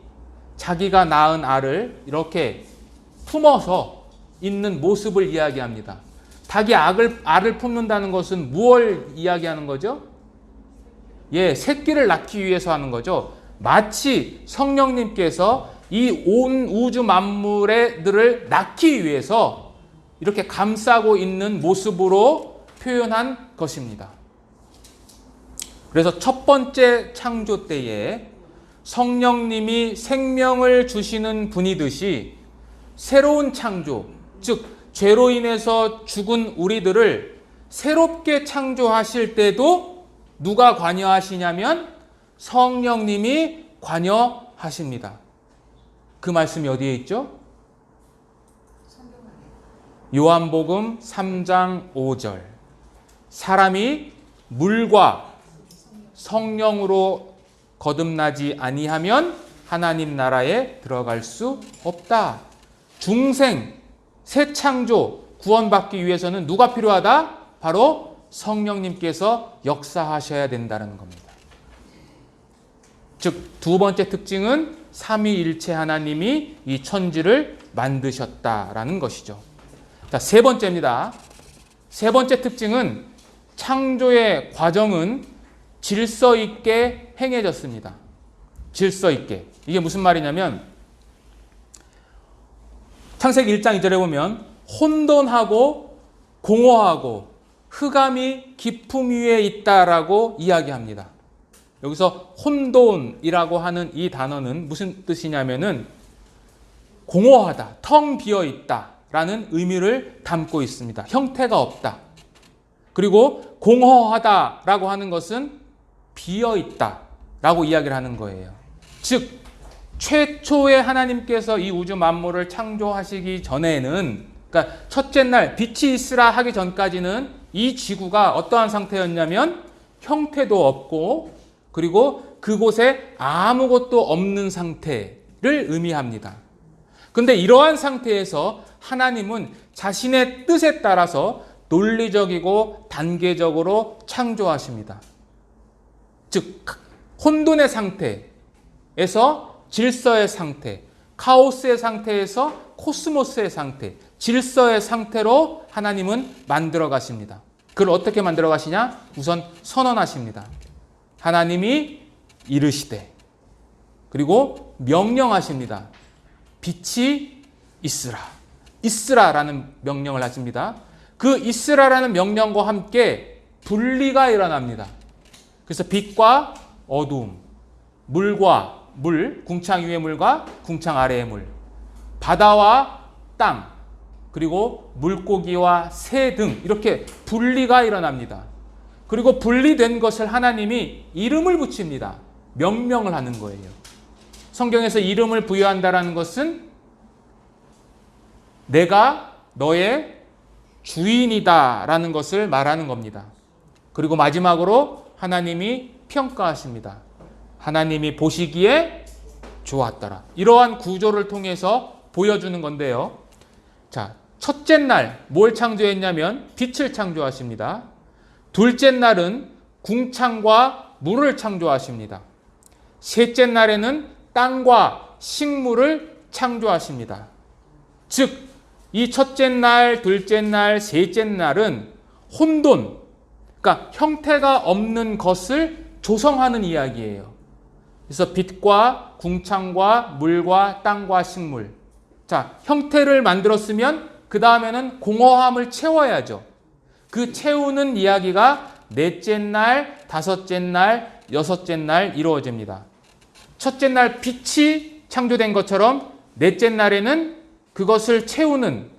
Speaker 1: 자기가 낳은 알을 이렇게 품어서 있는 모습을 이야기합니다. 닭이 알을 품는다는 것은 무엇을 이야기하는 거죠? 예, 새끼를 낳기 위해서 하는 거죠. 마치 성령님께서 이 온 우주 만물들을 낳기 위해서 이렇게 감싸고 있는 모습으로 표현한 것입니다. 그래서 첫 번째 창조 때에 성령님이 생명을 주시는 분이듯이 새로운 창조, 즉 죄로 인해서 죽은 우리들을 새롭게 창조하실 때도 누가 관여하시냐면 성령님이 관여하십니다. 그 말씀이 어디에 있죠? 요한복음 3장 5절. 사람이 물과 성령으로 거듭나지 아니하면 하나님 나라에 들어갈 수 없다. 중생, 새 창조, 구원받기 위해서는 누가 필요하다? 바로 성령님께서 역사하셔야 된다는 겁니다. 즉, 두 번째 특징은 삼위일체 하나님이 이 천지를 만드셨다라는 것이죠. 자, 세 번째입니다. 세 번째 특징은 창조의 과정은 질서 있게 행해졌습니다. 질서 있게. 이게 무슨 말이냐면 창세기 1장 2절에 보면 혼돈하고 공허하고 흑암이 깊음 위에 있다라고 이야기합니다. 여기서 혼돈이라고 하는 이 단어는 무슨 뜻이냐면은 공허하다, 텅 비어 있다라는 의미를 담고 있습니다. 형태가 없다. 그리고 공허하다라고 하는 것은 비어 있다라고 이야기를 하는 거예요. 즉 최초의 하나님께서 이 우주 만물을 창조하시기 전에는, 그러니까 첫째 날 빛이 있으라 하기 전까지는 이 지구가 어떠한 상태였냐면 형태도 없고 그리고 그곳에 아무것도 없는 상태를 의미합니다. 그런데 이러한 상태에서 하나님은 자신의 뜻에 따라서 논리적이고 단계적으로 창조하십니다. 즉 혼돈의 상태에서 질서의 상태, 카오스의 상태에서 코스모스의 상태, 질서의 상태로 하나님은 만들어 가십니다. 그걸 어떻게 만들어 가시냐? 우선 선언하십니다. 하나님이 이르시되, 그리고 명령하십니다. 빛이 있으라. 있으라라는 명령을 하십니다. 그 있으라라는 명령과 함께 분리가 일어납니다. 그래서 빛과 어두움, 물과 물, 궁창 위의 물과 궁창 아래의 물, 바다와 땅, 그리고 물고기와 새 등 이렇게 분리가 일어납니다. 그리고 분리된 것을 하나님이 이름을 붙입니다. 명명을 하는 거예요. 성경에서 이름을 부여한다라는 것은 내가 너의 주인이다라는 것을 말하는 겁니다. 그리고 마지막으로 하나님이 평가하십니다. 하나님이 보시기에 좋았더라. 이러한 구조를 통해서 보여주는 건데요. 자, 첫째 날 뭘 창조했냐면 빛을 창조하십니다. 둘째 날은 궁창과 물을 창조하십니다. 셋째 날에는 땅과 식물을 창조하십니다. 즉, 이 첫째 날, 둘째 날, 셋째 날은 혼돈, 그러니까 형태가 없는 것을 조성하는 이야기예요. 그래서 빛과 궁창과 물과 땅과 식물. 자, 형태를 만들었으면 그 다음에는 공허함을 채워야죠. 그 채우는 이야기가 넷째 날, 다섯째 날, 여섯째 날 이루어집니다. 첫째 날 빛이 창조된 것처럼 넷째 날에는 그것을 채우는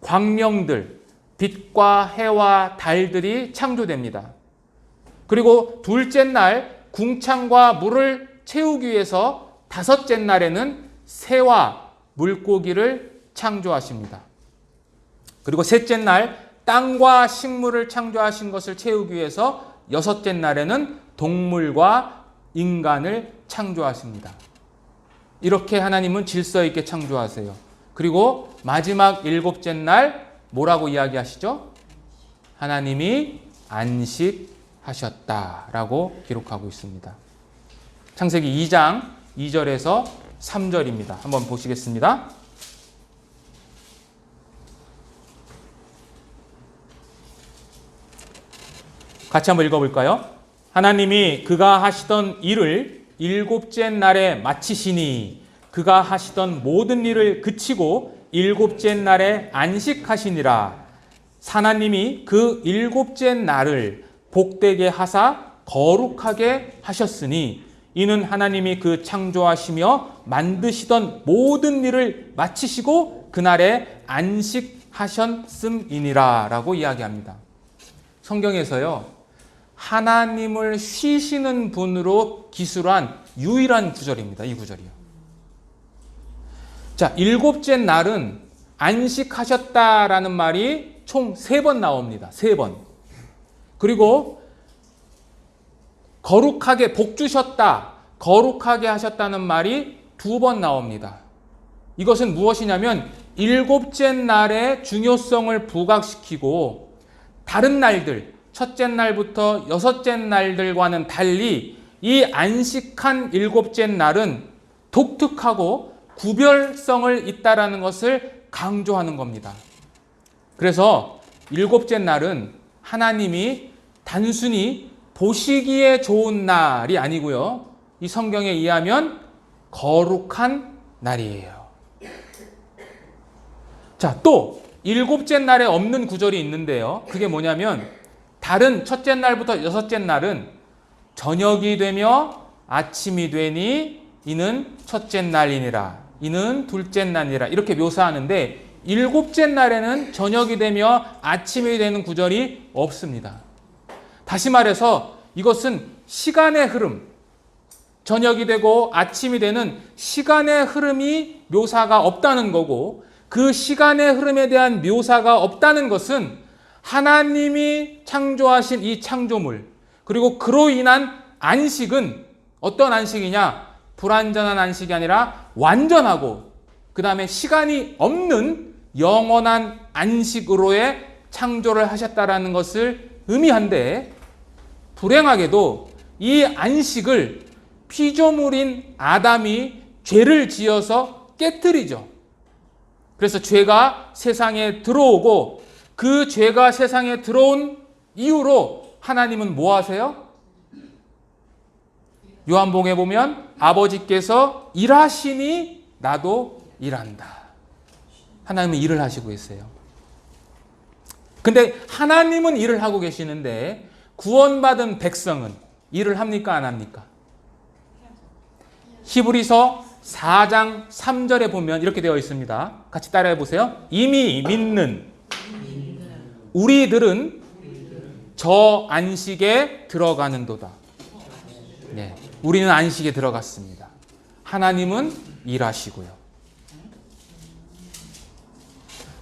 Speaker 1: 광명들, 빛과 해와 달들이 창조됩니다. 그리고 둘째 날 궁창과 물을 채우기 위해서 다섯째 날에는 새와 물고기를 창조하십니다. 그리고 셋째 날 땅과 식물을 창조하신 것을 채우기 위해서 여섯째 날에는 동물과 인간을 창조하십니다. 이렇게 하나님은 질서 있게 창조하세요. 그리고 마지막 일곱째 날 뭐라고 이야기하시죠? 하나님이 안식하셨다. 하셨다라고 기록하고 있습니다. 창세기 2장 2절에서 3절입니다. 한번 보시겠습니다. 같이 한번 읽어볼까요? 하나님이 그가 하시던 일을 일곱째 날에 마치시니 그가 하시던 모든 일을 그치고 일곱째 날에 안식하시니라. 하나님이 그 일곱째 날을 복되게 하사 거룩하게 하셨으니 이는 하나님이 그 창조하시며 만드시던 모든 일을 마치시고 그날에 안식하셨음이니라 라고 이야기합니다. 성경에서요, 하나님을 쉬시는 분으로 기술한 유일한 구절입니다. 이 구절이요. 자, 일곱째 날은 안식하셨다라는 말이 총 3번 나옵니다. 3번. 그리고 거룩하게 복 주셨다, 거룩하게 하셨다는 말이 2번 나옵니다. 이것은 무엇이냐면 일곱째 날의 중요성을 부각시키고 다른 날들, 첫째 날부터 여섯째 날들과는 달리 이 안식한 일곱째 날은 독특하고 구별성을 있다라는 것을 강조하는 겁니다. 그래서 일곱째 날은 하나님이 단순히 보시기에 좋은 날이 아니고요. 이 성경에 의하면 거룩한 날이에요. 자, 또 일곱째 날에 없는 구절이 있는데요. 그게 뭐냐면 다른 첫째 날부터 여섯째 날은 저녁이 되며 아침이 되니 이는 첫째 날이니라, 이는 둘째 날이니라 이렇게 묘사하는데 일곱째 날에는 저녁이 되며 아침이 되는 구절이 없습니다. 다시 말해서 이것은 시간의 흐름, 저녁이 되고 아침이 되는 시간의 흐름이 묘사가 없다는 거고, 그 시간의 흐름에 대한 묘사가 없다는 것은 하나님이 창조하신 이 창조물, 그리고 그로 인한 안식은 어떤 안식이냐? 불완전한 안식이 아니라 완전하고 그 다음에 시간이 없는 영원한 안식으로의 창조를 하셨다라는 것을 의미한데, 불행하게도 이 안식을 피조물인 아담이 죄를 지어서 깨뜨리죠. 그래서 죄가 세상에 들어오고 그 죄가 세상에 들어온 이후로 하나님은 뭐 하세요? 요한복음에 보면 아버지께서 일하시니 나도 일한다. 하나님은 일을 하시고 있어요. 근데 하나님은 일을 하고 계시는데 구원받은 백성은 일을 합니까? 안 합니까? 히브리서 4장 3절에 보면 이렇게 되어 있습니다. 같이 따라해 보세요. 이미 믿는 우리들은 저 안식에 들어가는도다. 네, 우리는 안식에 들어갔습니다. 하나님은 일하시고요.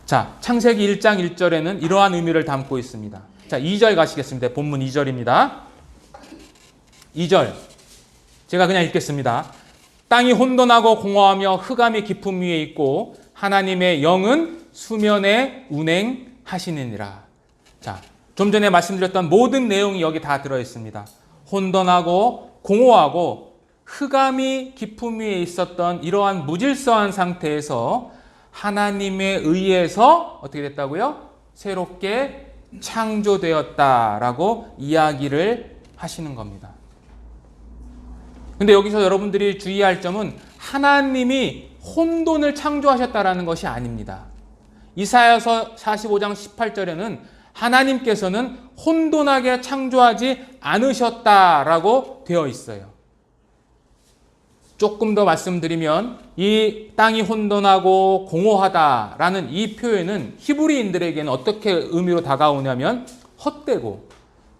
Speaker 1: 자, 창세기 1장 1절에는 이러한 의미를 담고 있습니다. 자, 2절 가시겠습니다. 본문 2절입니다. 2절 제가 그냥 읽겠습니다. 땅이 혼돈하고 공허하며 흑암이 깊음 위에 있고 하나님의 영은 수면에 운행하시느니라. 자, 좀 전에 말씀드렸던 모든 내용이 여기 다 들어있습니다. 혼돈하고 공허하고 흑암이 깊음 위에 있었던 이러한 무질서한 상태에서 하나님에 의해서 어떻게 됐다고요? 새롭게 창조되었다라고 이야기를 하시는 겁니다. 근데 여기서 여러분들이 주의할 점은 하나님이 혼돈을 창조하셨다라는 것이 아닙니다. 이사야서 45장 18절에는 하나님께서는 혼돈하게 창조하지 않으셨다라고 되어 있어요. 조금 더 말씀드리면 이 땅이 혼돈하고 공허하다라는 이 표현은 히브리인들에게는 어떻게 의미로 다가오냐면 헛되고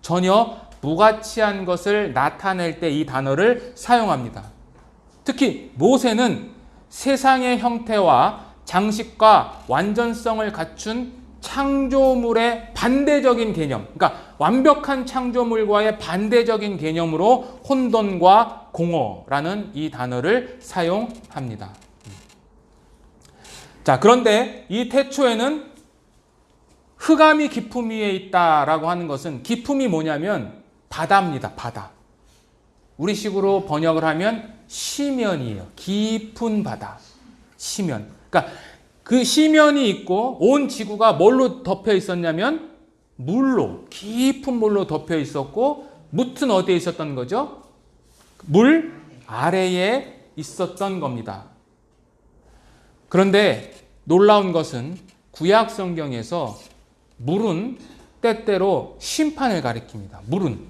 Speaker 1: 전혀 무가치한 것을 나타낼 때 이 단어를 사용합니다. 특히 모세는 세상의 형태와 장식과 완전성을 갖춘 창조물의 반대적인 개념, 그러니까 완벽한 창조물과의 반대적인 개념으로 혼돈과 공허라는 이 단어를 사용합니다. 자, 그런데 이 태초에는 흑암이 깊음 위에 있다라고 하는 것은, 깊음이 뭐냐면 바다입니다. 바다. 우리식으로 번역을 하면 시면이에요. 깊은 바다. 시면. 그러니까 그 시면이 있고 온 지구가 뭘로 덮여 있었냐면 물로, 깊은 물로 덮여 있었고 무튼 어디에 있었던 거죠? 물 아래에 있었던 겁니다. 그런데 놀라운 것은 구약 성경에서 물은 때때로 심판을 가리킵니다. 물은.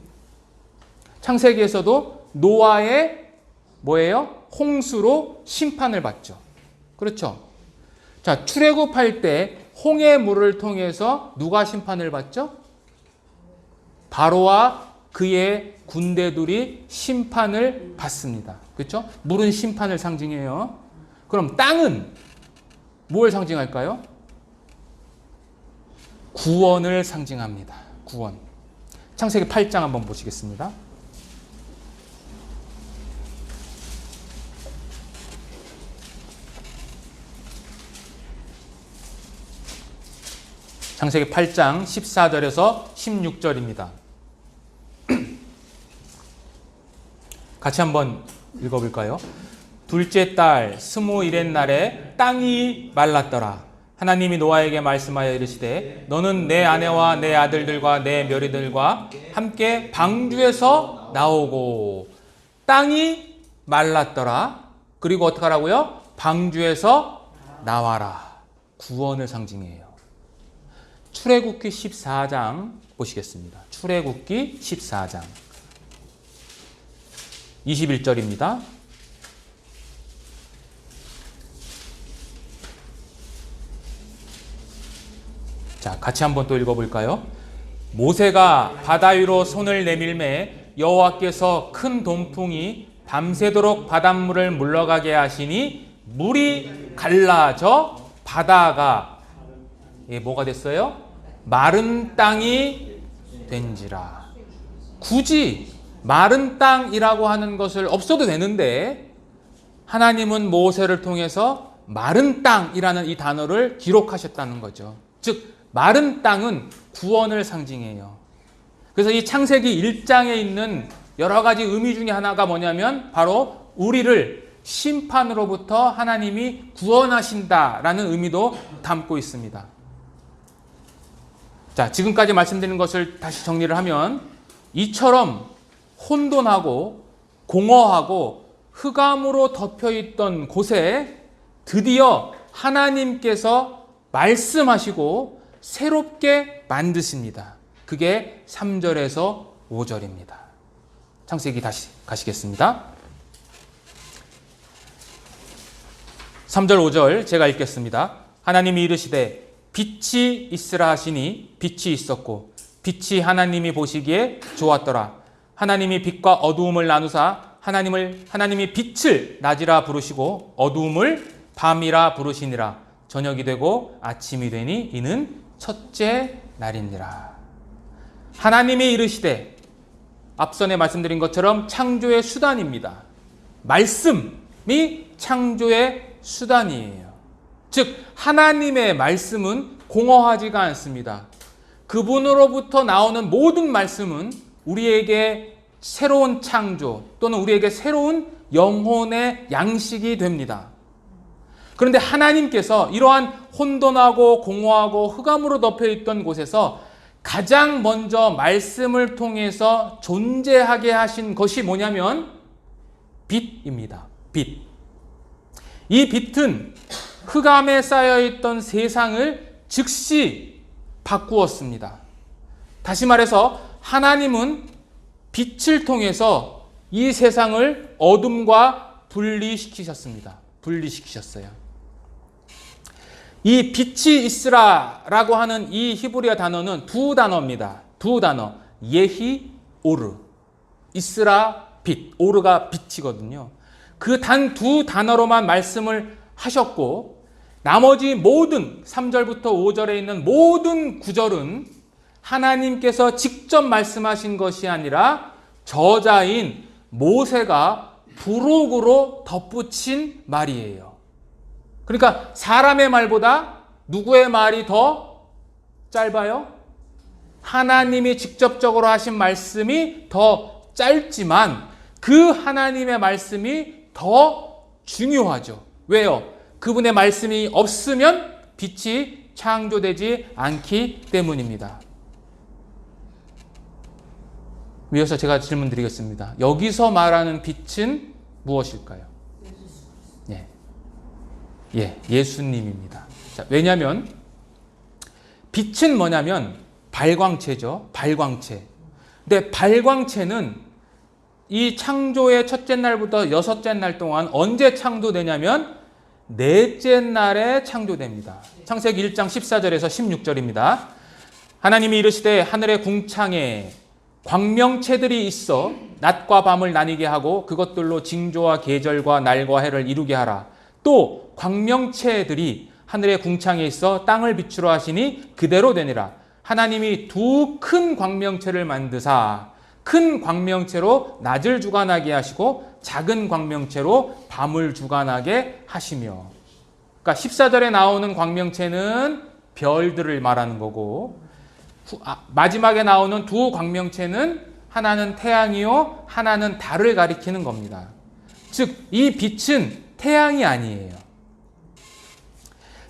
Speaker 1: 창세기에서도 노아의 뭐예요? 홍수로 심판을 받죠. 그렇죠? 자, 출애굽할 때 홍해 물을 통해서 누가 심판을 받죠? 바로와 그의 군대들이 심판을 받습니다. 그렇죠? 물은 심판을 상징해요. 그럼 땅은 뭘 상징할까요? 구원을 상징합니다. 구원. 창세기 8장 한번 보시겠습니다. 창세기 8장 14절에서 16절입니다. 같이 한번 읽어볼까요? 둘째 달 21의 날에 땅이 말랐더라. 하나님이 노아에게 말씀하여 이르시되 너는 내 아내와 내 아들들과 내 며느리들과 함께 방주에서 나오고 땅이 말랐더라. 그리고 어떻게 하라고요? 방주에서 나와라. 구원을 상징해요. 출애굽기 14장 보시겠습니다. 출애굽기 14장 21절입니다. 자, 같이 한번 또 읽어볼까요? 모세가 바다 위로 손을 내밀매 여호와께서 큰 동풍이 밤새도록 바닷물을 물러가게 하시니 물이 갈라져 바다가 뭐가 됐어요? 마른 땅이 된지라. 굳이 마른 땅이라고 하는 것을 없어도 되는데 하나님은 모세를 통해서 마른 땅이라는 이 단어를 기록하셨다는 거죠. 즉 마른 땅은 구원을 상징해요. 그래서 이 창세기 1장에 있는 여러 가지 의미 중에 하나가 뭐냐면 바로 우리를 심판으로부터 하나님이 구원하신다라는 의미도 담고 있습니다. 자, 지금까지 말씀드린 것을 다시 정리를 하면 이처럼 혼돈하고 공허하고 흑암으로 덮여있던 곳에 드디어 하나님께서 말씀하시고 새롭게 만드십니다. 그게 3절에서 5절입니다. 창세기 다시 가시겠습니다. 3절 5절 제가 읽겠습니다. 하나님이 이르시되 빛이 있으라 하시니 빛이 있었고 빛이 하나님이 보시기에 좋았더라. 하나님이 빛과 어두움을 나누사 하나님이 빛을 낮이라 부르시고 어두움을 밤이라 부르시니라. 저녁이 되고 아침이 되니 이는 첫째 날이니라. 하나님이 이르시되 앞선에 말씀드린 것처럼 창조의 수단입니다. 말씀이 창조의 수단이에요. 즉 하나님의 말씀은 공허하지가 않습니다. 그분으로부터 나오는 모든 말씀은 우리에게 새로운 창조 또는 우리에게 새로운 영혼의 양식이 됩니다. 그런데 하나님께서 이러한 혼돈하고 공허하고 흑암으로 덮여있던 곳에서 가장 먼저 말씀을 통해서 존재하게 하신 것이 뭐냐면 빛입니다. 빛. 이 빛은 흑암에 쌓여있던 세상을 즉시 바꾸었습니다. 다시 말해서 하나님은 빛을 통해서 이 세상을 어둠과 분리시키셨습니다. 분리시키셨어요. 이 빛이 있으라라고 하는 이 히브리어 단어는 두 단어입니다. 두 단어. 예히, 오르. 있으라, 빛. 오르가 빛이거든요. 그 단 두 단어로만 말씀을 하셨고 나머지 모든 3절부터 5절에 있는 모든 구절은 하나님께서 직접 말씀하신 것이 아니라 저자인 모세가 부록으로 덧붙인 말이에요. 그러니까 사람의 말보다 누구의 말이 더 짧아요? 하나님이 직접적으로 하신 말씀이 더 짧지만 그 하나님의 말씀이 더 중요하죠. 왜요? 그분의 말씀이 없으면 빛이 창조되지 않기 때문입니다. 이어서 제가 질문 드리겠습니다. 여기서 말하는 빛은 무엇일까요? 예수님입니다. 자, 왜냐하면 빛은 뭐냐면 발광체죠. 발광체. 근데 발광체는 이 창조의 첫째 날부터 여섯째 날 동안 언제 창조되냐면 넷째 날에 창조됩니다. 창세기 1장 14절에서 16절입니다. 하나님이 이르시되 하늘의 궁창에 광명체들이 있어 낮과 밤을 나뉘게 하고 그것들로 징조와 계절과 날과 해를 이루게 하라. 또 광명체들이 하늘의 궁창에 있어 땅을 비추려 하시니 그대로 되니라. 하나님이 두 큰 광명체를 만드사 큰 광명체로 낮을 주관하게 하시고 작은 광명체로 밤을 주관하게 하시며. 그러니까 14절에 나오는 광명체는 별들을 말하는 거고 마지막에 나오는 두 광명체는 하나는 태양이요 하나는 달을 가리키는 겁니다. 즉 이 빛은 태양이 아니에요.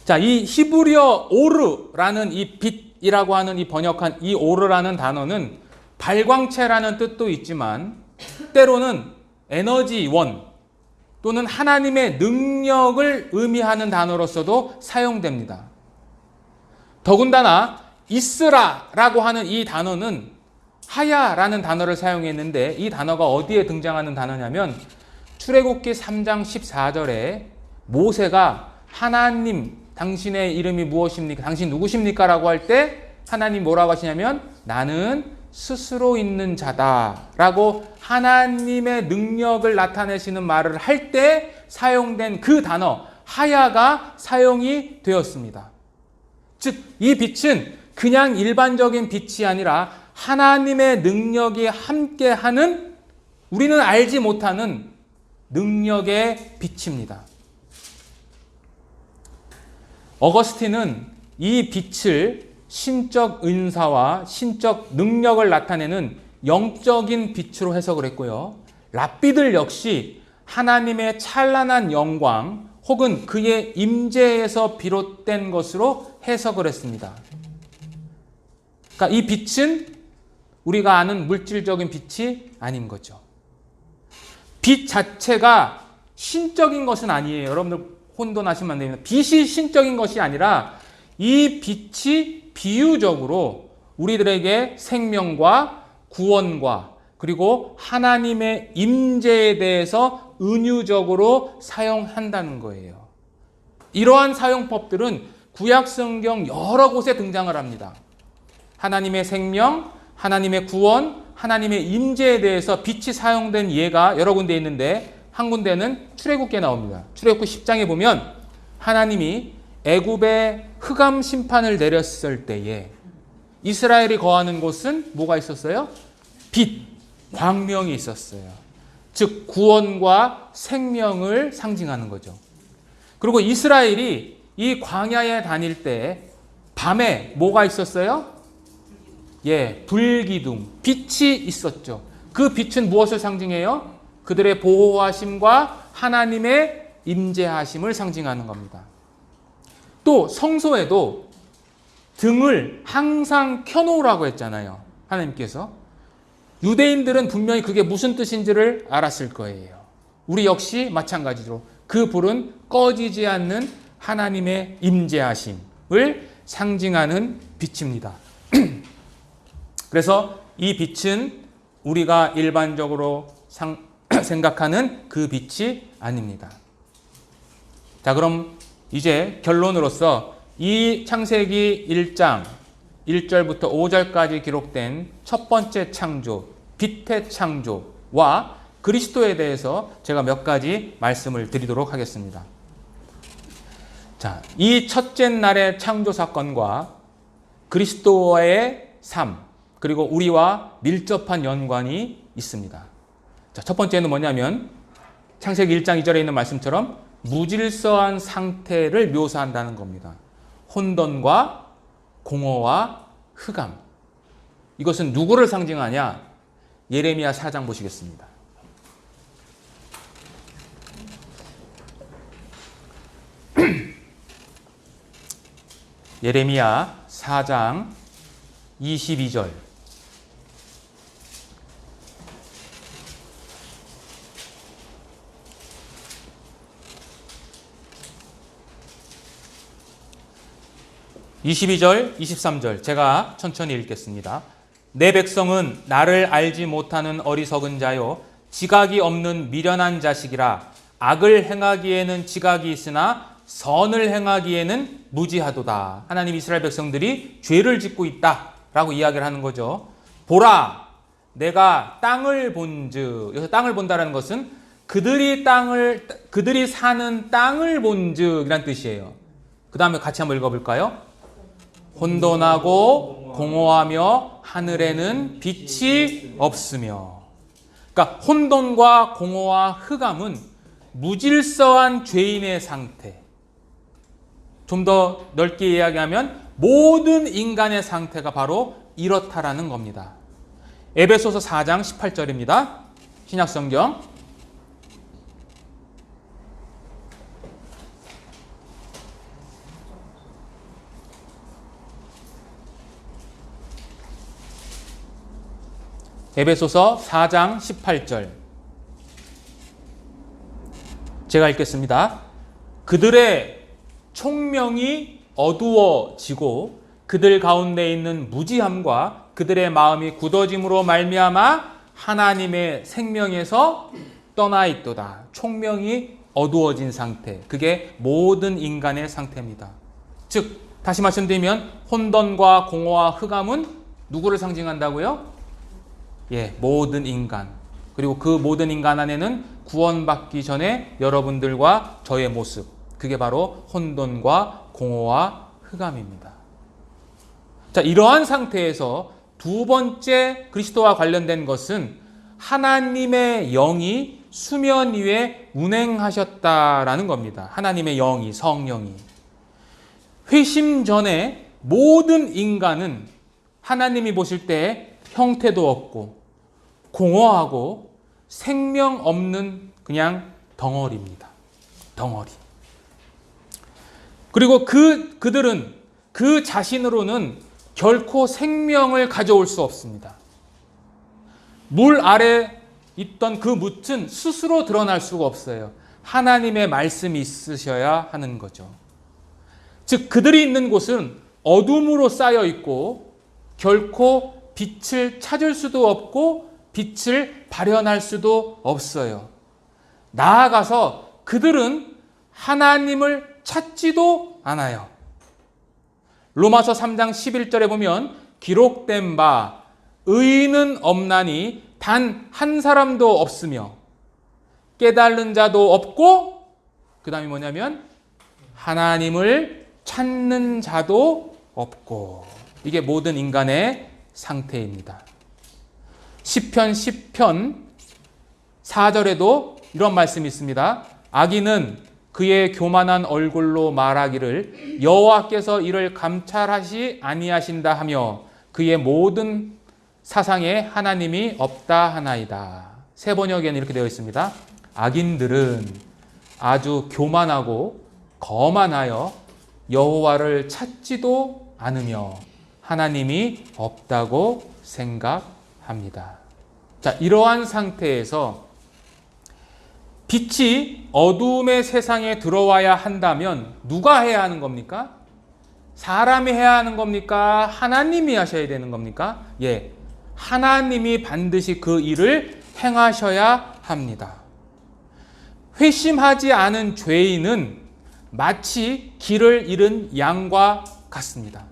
Speaker 1: 자, 이 히브리어 오르라는 이 빛이라고 하는 이 번역한 이 오르라는 단어는 발광체라는 뜻도 있지만 때로는 에너지원 또는 하나님의 능력을 의미하는 단어로서도 사용됩니다. 더군다나 이스라라고 하는 이 단어는 하야라는 단어를 사용했는데 이 단어가 어디에 등장하는 단어냐면 출애굽기 3장 14절에 모세가 하나님 당신의 이름이 무엇입니까? 당신 누구십니까? 라고 할 때 하나님 뭐라고 하시냐면 나는 스스로 있는 자다 라고 하나님의 능력을 나타내시는 말을 할 때 사용된 그 단어 하야가 사용이 되었습니다. 즉 이 빛은 그냥 일반적인 빛이 아니라 하나님의 능력이 함께하는 우리는 알지 못하는 능력의 빛입니다. 어거스틴은 이 빛을 신적 은사와 신적 능력을 나타내는 영적인 빛으로 해석을 했고요. 랍비들 역시 하나님의 찬란한 영광 혹은 그의 임재에서 비롯된 것으로 해석을 했습니다. 그러니까 이 빛은 우리가 아는 물질적인 빛이 아닌 거죠. 빛 자체가 신적인 것은 아니에요. 여러분들 혼돈하시면 안 됩니다. 빛이 신적인 것이 아니라 이 빛이 비유적으로 우리들에게 생명과 구원과 그리고 하나님의 임재에 대해서 은유적으로 사용한다는 거예요. 이러한 사용법들은 구약성경 여러 곳에 등장을 합니다. 하나님의 생명, 하나님의 구원, 하나님의 임재에 대해서 빛이 사용된 예가 여러 군데 있는데 한 군데는 출애굽기에 나옵니다. 출애굽기 10장에 보면 하나님이 애굽에 흑암 심판을 내렸을 때에 이스라엘이 거하는 곳은 뭐가 있었어요? 빛, 광명이 있었어요. 즉 구원과 생명을 상징하는 거죠. 그리고 이스라엘이 이 광야에 다닐 때 밤에 뭐가 있었어요? 불기둥, 빛이 있었죠. 그 빛은 무엇을 상징해요? 그들의 보호하심과 하나님의 임재하심을 상징하는 겁니다. 또 성소에도 등을 항상 켜놓으라고 했잖아요. 하나님께서. 유대인들은 분명히 그게 무슨 뜻인지를 알았을 거예요. 우리 역시 마찬가지로 그 불은 꺼지지 않는 하나님의 임재하심을 상징하는 빛입니다. 그래서 이 빛은 우리가 일반적으로 생각하는 그 빛이 아닙니다. 자, 그럼 이제 결론으로서 이 창세기 1장 1절부터 5절까지 기록된 첫 번째 창조, 빛의 창조와 그리스도에 대해서 제가 몇 가지 말씀을 드리도록 하겠습니다. 자, 이 첫째 날의 창조 사건과 그리스도와의 삶, 그리고 우리와 밀접한 연관이 있습니다. 자, 첫 번째는 뭐냐면 창세기 1장 2절에 있는 말씀처럼 무질서한 상태를 묘사한다는 겁니다. 혼돈과 공허와 흑암. 이것은 누구를 상징하냐? 예레미야 4장 보시겠습니다. 예레미야 4장 22절. (22절) (23절) 제가 천천히 읽겠습니다. 내 백성은 나를 알지 못하는 어리석은 자요 지각이 없는 미련한 자식이라. 악을 행하기에는 지각이 있으나 선을 행하기에는 무지하도다. 하나님, 이스라엘 백성들이 죄를 짓고 있다라고 이야기를 하는 거죠. 보라, 내가 땅을 본즉, 여기서 땅을 본다라는 것은 그들이 사는 땅을 본즉이란 뜻이에요. 그 다음에 같이 한번 읽어볼까요? 혼돈하고 공허하며 하늘에는 빛이 없으며. 그러니까 혼돈과 공허와 흑암은 무질서한 죄인의 상태. 좀 더 넓게 이야기하면 모든 인간의 상태가 바로 이렇다라는 겁니다. 에베소서 4장 18절입니다. 신약성경. 에베소서 4장 18절. 제가 읽겠습니다. 그들의 총명이 어두워지고 그들 가운데 있는 무지함과 그들의 마음이 굳어짐으로 말미암아 하나님의 생명에서 떠나 있도다. 총명이 어두워진 상태. 그게 모든 인간의 상태입니다. 즉, 다시 말씀드리면 혼돈과 공허와 흑암은 누구를 상징한다고요? 모든 인간. 그리고 그 모든 인간 안에는 구원받기 전에 여러분들과 저의 모습. 그게 바로 혼돈과 공허와 흑암입니다. 자, 이러한 상태에서 두 번째 그리스도와 관련된 것은 하나님의 영이 수면 위에 운행하셨다라는 겁니다. 하나님의 영이, 성령이. 회심 전에 모든 인간은 하나님이 보실 때 형태도 없고 공허하고 생명 없는 그냥 덩어리입니다. 덩어리. 그리고 그들은 그 자신으로는 결코 생명을 가져올 수 없습니다. 물 아래 있던 그 묻은 스스로 드러날 수가 없어요. 하나님의 말씀이 있으셔야 하는 거죠. 즉, 그들이 있는 곳은 어둠으로 쌓여 있고 결코 빛을 찾을 수도 없고 빛을 발현할 수도 없어요. 나아가서 그들은 하나님을 찾지도 않아요. 로마서 3장 11절에 보면 기록된 바 의인은 없나니 단 한 사람도 없으며 깨달은 자도 없고, 그 다음이 뭐냐면 하나님을 찾는 자도 없고. 이게 모든 인간의 상태입니다. 시편 4절에도 이런 말씀이 있습니다. 악인은 그의 교만한 얼굴로 말하기를 여호와께서 이를 감찰하시 아니하신다 하며 그의 모든 사상에 하나님이 없다 하나이다. 새 번역에는 이렇게 되어 있습니다. 악인들은 아주 교만하고 거만하여 여호와를 찾지도 않으며 하나님이 없다고 생각합니다. 자, 이러한 상태에서 빛이 어두움의 세상에 들어와야 한다면 누가 해야 하는 겁니까? 사람이 해야 하는 겁니까? 하나님이 하셔야 되는 겁니까? 하나님이 반드시 그 일을 행하셔야 합니다. 회심하지 않은 죄인은 마치 길을 잃은 양과 같습니다.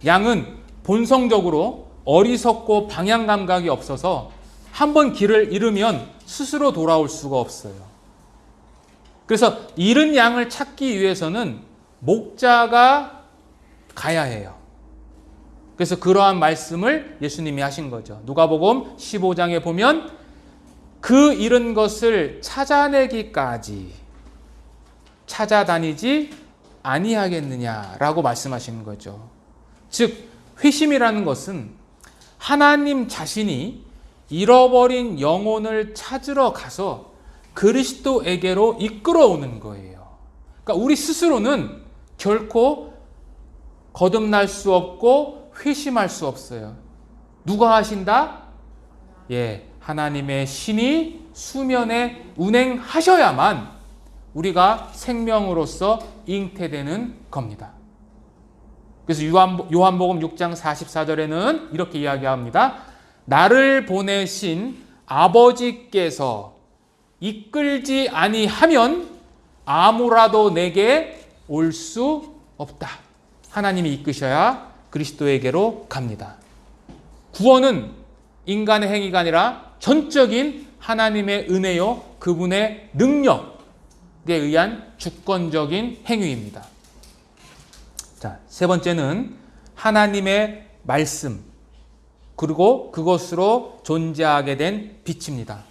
Speaker 1: 양은 본성적으로 어리석고 방향 감각이 없어서 한번 길을 잃으면 스스로 돌아올 수가 없어요. 그래서 잃은 양을 찾기 위해서는 목자가 가야 해요. 그래서 그러한 말씀을 예수님이 하신 거죠. 누가복음 15장에 보면 그 잃은 것을 찾아내기까지 찾아다니지 아니하겠느냐라고 말씀하시는 거죠. 즉, 회심이라는 것은 하나님 자신이 잃어버린 영혼을 찾으러 가서 그리스도에게로 이끌어오는 거예요. 그러니까 우리 스스로는 결코 거듭날 수 없고 회심할 수 없어요. 누가 하신다? 하나님의 신이 수면에 운행하셔야만 우리가 생명으로서 잉태되는 겁니다. 그래서 요한복음 6장 44절에는 이렇게 이야기합니다. 나를 보내신 아버지께서 이끌지 아니하면 아무라도 내게 올 수 없다. 하나님이 이끄셔야 그리스도에게로 갑니다. 구원은 인간의 행위가 아니라 전적인 하나님의 은혜요, 그분의 능력에 의한 주권적인 행위입니다. 자, 세 번째는 하나님의 말씀, 그리고 그것으로 존재하게 된 빛입니다.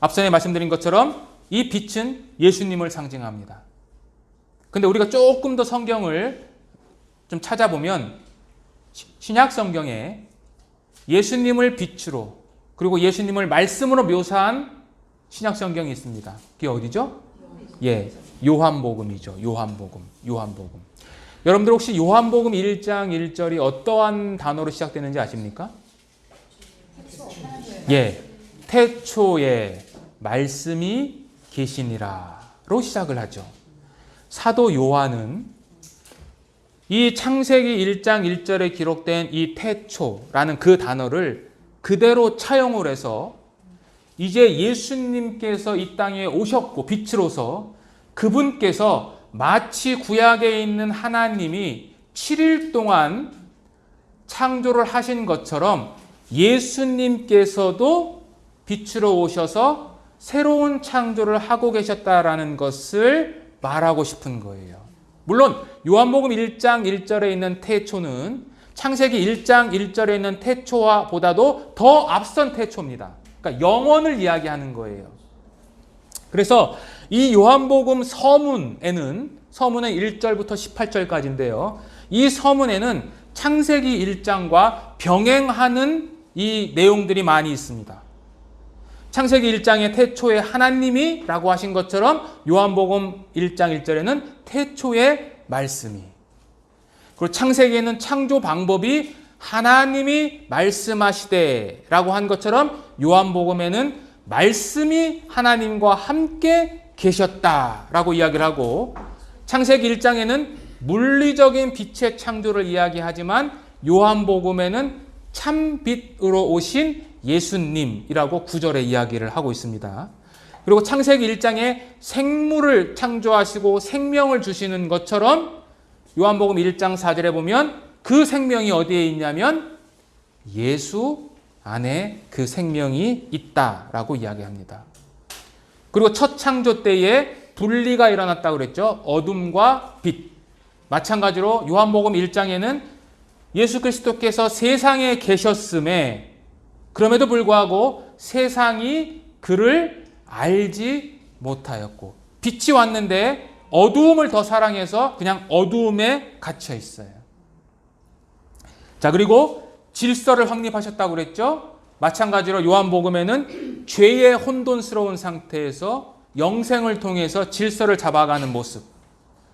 Speaker 1: 앞전에 말씀드린 것처럼 이 빛은 예수님을 상징합니다. 근데 우리가 조금 더 성경을 좀 찾아보면 신약 성경에 예수님을 빛으로 그리고 예수님을 말씀으로 묘사한 신약 성경이 있습니다. 그게 어디죠? 요한복음이죠. 요한복음. 여러분들 혹시 요한복음 1장 1절이 어떠한 단어로 시작되는지 아십니까? 태초에 말씀이 계시니라로 시작을 하죠. 사도 요한은 이 창세기 1장 1절에 기록된 이 태초라는 그 단어를 그대로 차용을 해서 이제 예수님께서 이 땅에 오셨고 빛으로서 그분께서 마치 구약에 있는 하나님이 7일 동안 창조를 하신 것처럼 예수님께서도 빛으로 오셔서 새로운 창조를 하고 계셨다라는 것을 말하고 싶은 거예요. 물론 요한복음 1장 1절에 있는 태초는 창세기 1장 1절에 있는 태초와 보다도 더 앞선 태초입니다. 그러니까 영원을 이야기하는 거예요. 그래서 이 요한복음 서문은 1절부터 18절까지인데요. 이 서문에는 창세기 1장과 병행하는 이 내용들이 많이 있습니다. 창세기 1장에 태초에 하나님이 라고 하신 것처럼 요한복음 1장 1절에는 태초의 말씀이, 그리고 창세기에는 창조 방법이 하나님이 말씀하시되 라고 한 것처럼 요한복음에는 말씀이 하나님과 함께 계셨다라고 이야기를 하고, 창세기 1장에는 물리적인 빛의 창조를 이야기하지만 요한복음에는 참빛으로 오신 예수님이라고 9절에 이야기를 하고 있습니다. 그리고 창세기 1장에 생물을 창조하시고 생명을 주시는 것처럼 요한복음 1장 4절에 보면 그 생명이 어디에 있냐면 예수 안에 그 생명이 있다라고 이야기합니다. 그리고 첫 창조 때에 분리가 일어났다고 그랬죠. 어둠과 빛. 마찬가지로 요한복음 1장에는 예수 그리스도께서 세상에 계셨음에 그럼에도 불구하고 세상이 그를 알지 못하였고, 빛이 왔는데 어두움을 더 사랑해서 그냥 어두움에 갇혀 있어요. 자, 그리고 질서를 확립하셨다고 그랬죠. 마찬가지로 요한복음에는 죄의 혼돈스러운 상태에서 영생을 통해서 질서를 잡아가는 모습,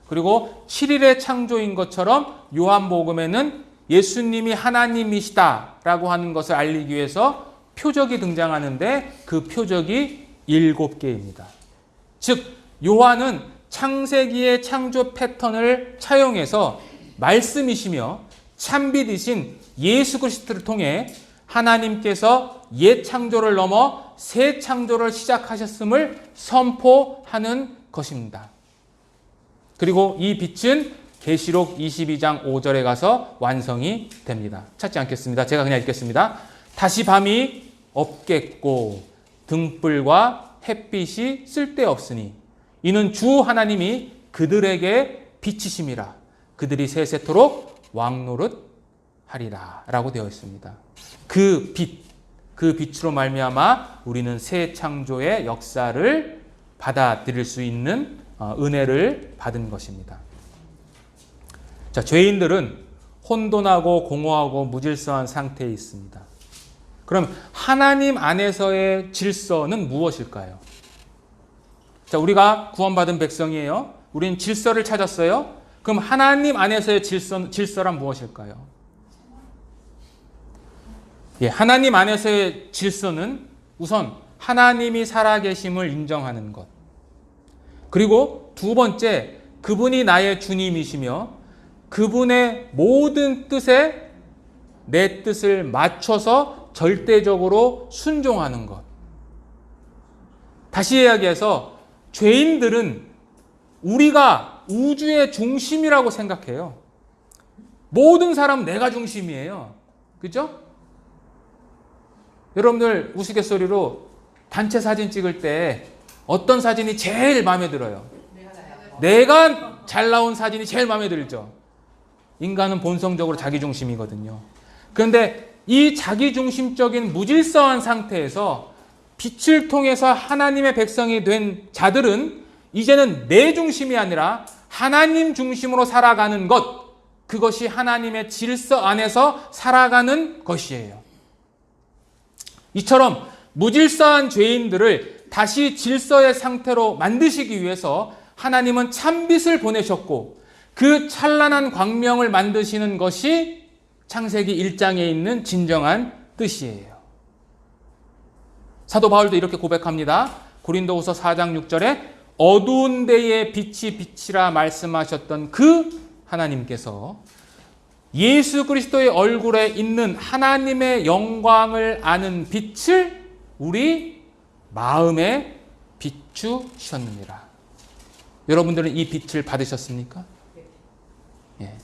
Speaker 1: 그리고 7일의 창조인 것처럼 요한복음에는 예수님이 하나님이시다라고 하는 것을 알리기 위해서 표적이 등장하는데 그 표적이 7개입니다. 즉 요한은 창세기의 창조 패턴을 차용해서 말씀이시며 참빛이신 예수 그리스도를 통해 하나님께서 옛 창조를 넘어 새 창조를 시작하셨음을 선포하는 것입니다. 그리고 이 빛은 계시록 22장 5절에 가서 완성이 됩니다. 찾지 않겠습니다. 제가 그냥 읽겠습니다. 다시 밤이 없겠고 등불과 햇빛이 쓸데없으니 이는 주 하나님이 그들에게 빛이심이라 그들이 세세토록 왕노릇하리라 라고 되어 있습니다. 그 빛으로 말미암아 우리는 새 창조의 역사를 받아들일 수 있는 은혜를 받은 것입니다. 자, 죄인들은 혼돈하고 공허하고 무질서한 상태에 있습니다. 그럼 하나님 안에서의 질서는 무엇일까요? 자, 우리가 구원받은 백성이에요. 우린 질서를 찾았어요. 그럼 하나님 안에서의 질서란 무엇일까요? 예, 하나님 안에서의 질서는 우선 하나님이 살아계심을 인정하는 것. 그리고 두 번째, 그분이 나의 주님이시며 그분의 모든 뜻에 내 뜻을 맞춰서 절대적으로 순종하는 것. 다시 이야기해서 죄인들은 우리가 우주의 중심이라고 생각해요. 모든 사람은 내가 중심이에요. 그죠? 여러분들 우스갯소리로 단체 사진 찍을 때 어떤 사진이 제일 마음에 들어요? 내가 잘 나온 사진이 제일 마음에 들죠. 인간은 본성적으로 자기중심이거든요. 그런데 이 자기중심적인 무질서한 상태에서 빛을 통해서 하나님의 백성이 된 자들은 이제는 내 중심이 아니라 하나님 중심으로 살아가는 것, 그것이 하나님의 질서 안에서 살아가는 것이에요. 이처럼 무질서한 죄인들을 다시 질서의 상태로 만드시기 위해서 하나님은 참빛을 보내셨고 그 찬란한 광명을 만드시는 것이 창세기 1장에 있는 진정한 뜻이에요. 사도 바울도 이렇게 고백합니다. 고린도후서 4장 6절에 어두운 데에 빛이 빛이라 말씀하셨던 그 하나님께서 예수 그리스도의 얼굴에 있는 하나님의 영광을 아는 빛을 우리 마음에 비추셨느니라. 여러분들은 이 빛을 받으셨습니까? 예.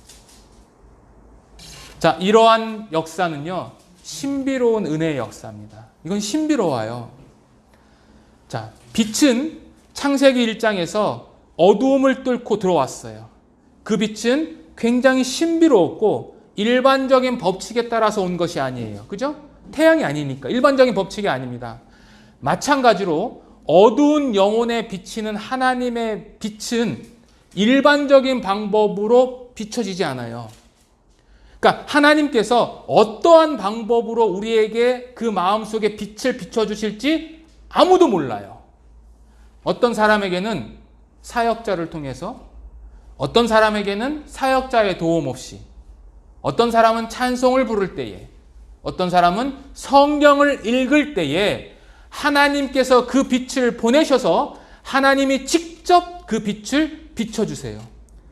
Speaker 1: 자, 이러한 역사는요, 신비로운 은혜의 역사입니다. 이건 신비로워요. 자, 빛은 창세기 1장에서 어두움을 뚫고 들어왔어요. 그 빛은 굉장히 신비로웠고 일반적인 법칙에 따라서 온 것이 아니에요. 그죠? 태양이 아니니까 일반적인 법칙이 아닙니다. 마찬가지로 어두운 영혼에 비치는 하나님의 빛은 일반적인 방법으로 비춰지지 않아요. 그러니까 하나님께서 어떠한 방법으로 우리에게 그 마음속에 빛을 비춰주실지 아무도 몰라요. 어떤 사람에게는 사역자를 통해서, 어떤 사람에게는 사역자의 도움 없이, 어떤 사람은 찬송을 부를 때에, 어떤 사람은 성경을 읽을 때에 하나님께서 그 빛을 보내셔서 하나님이 직접 그 빛을 비춰주세요.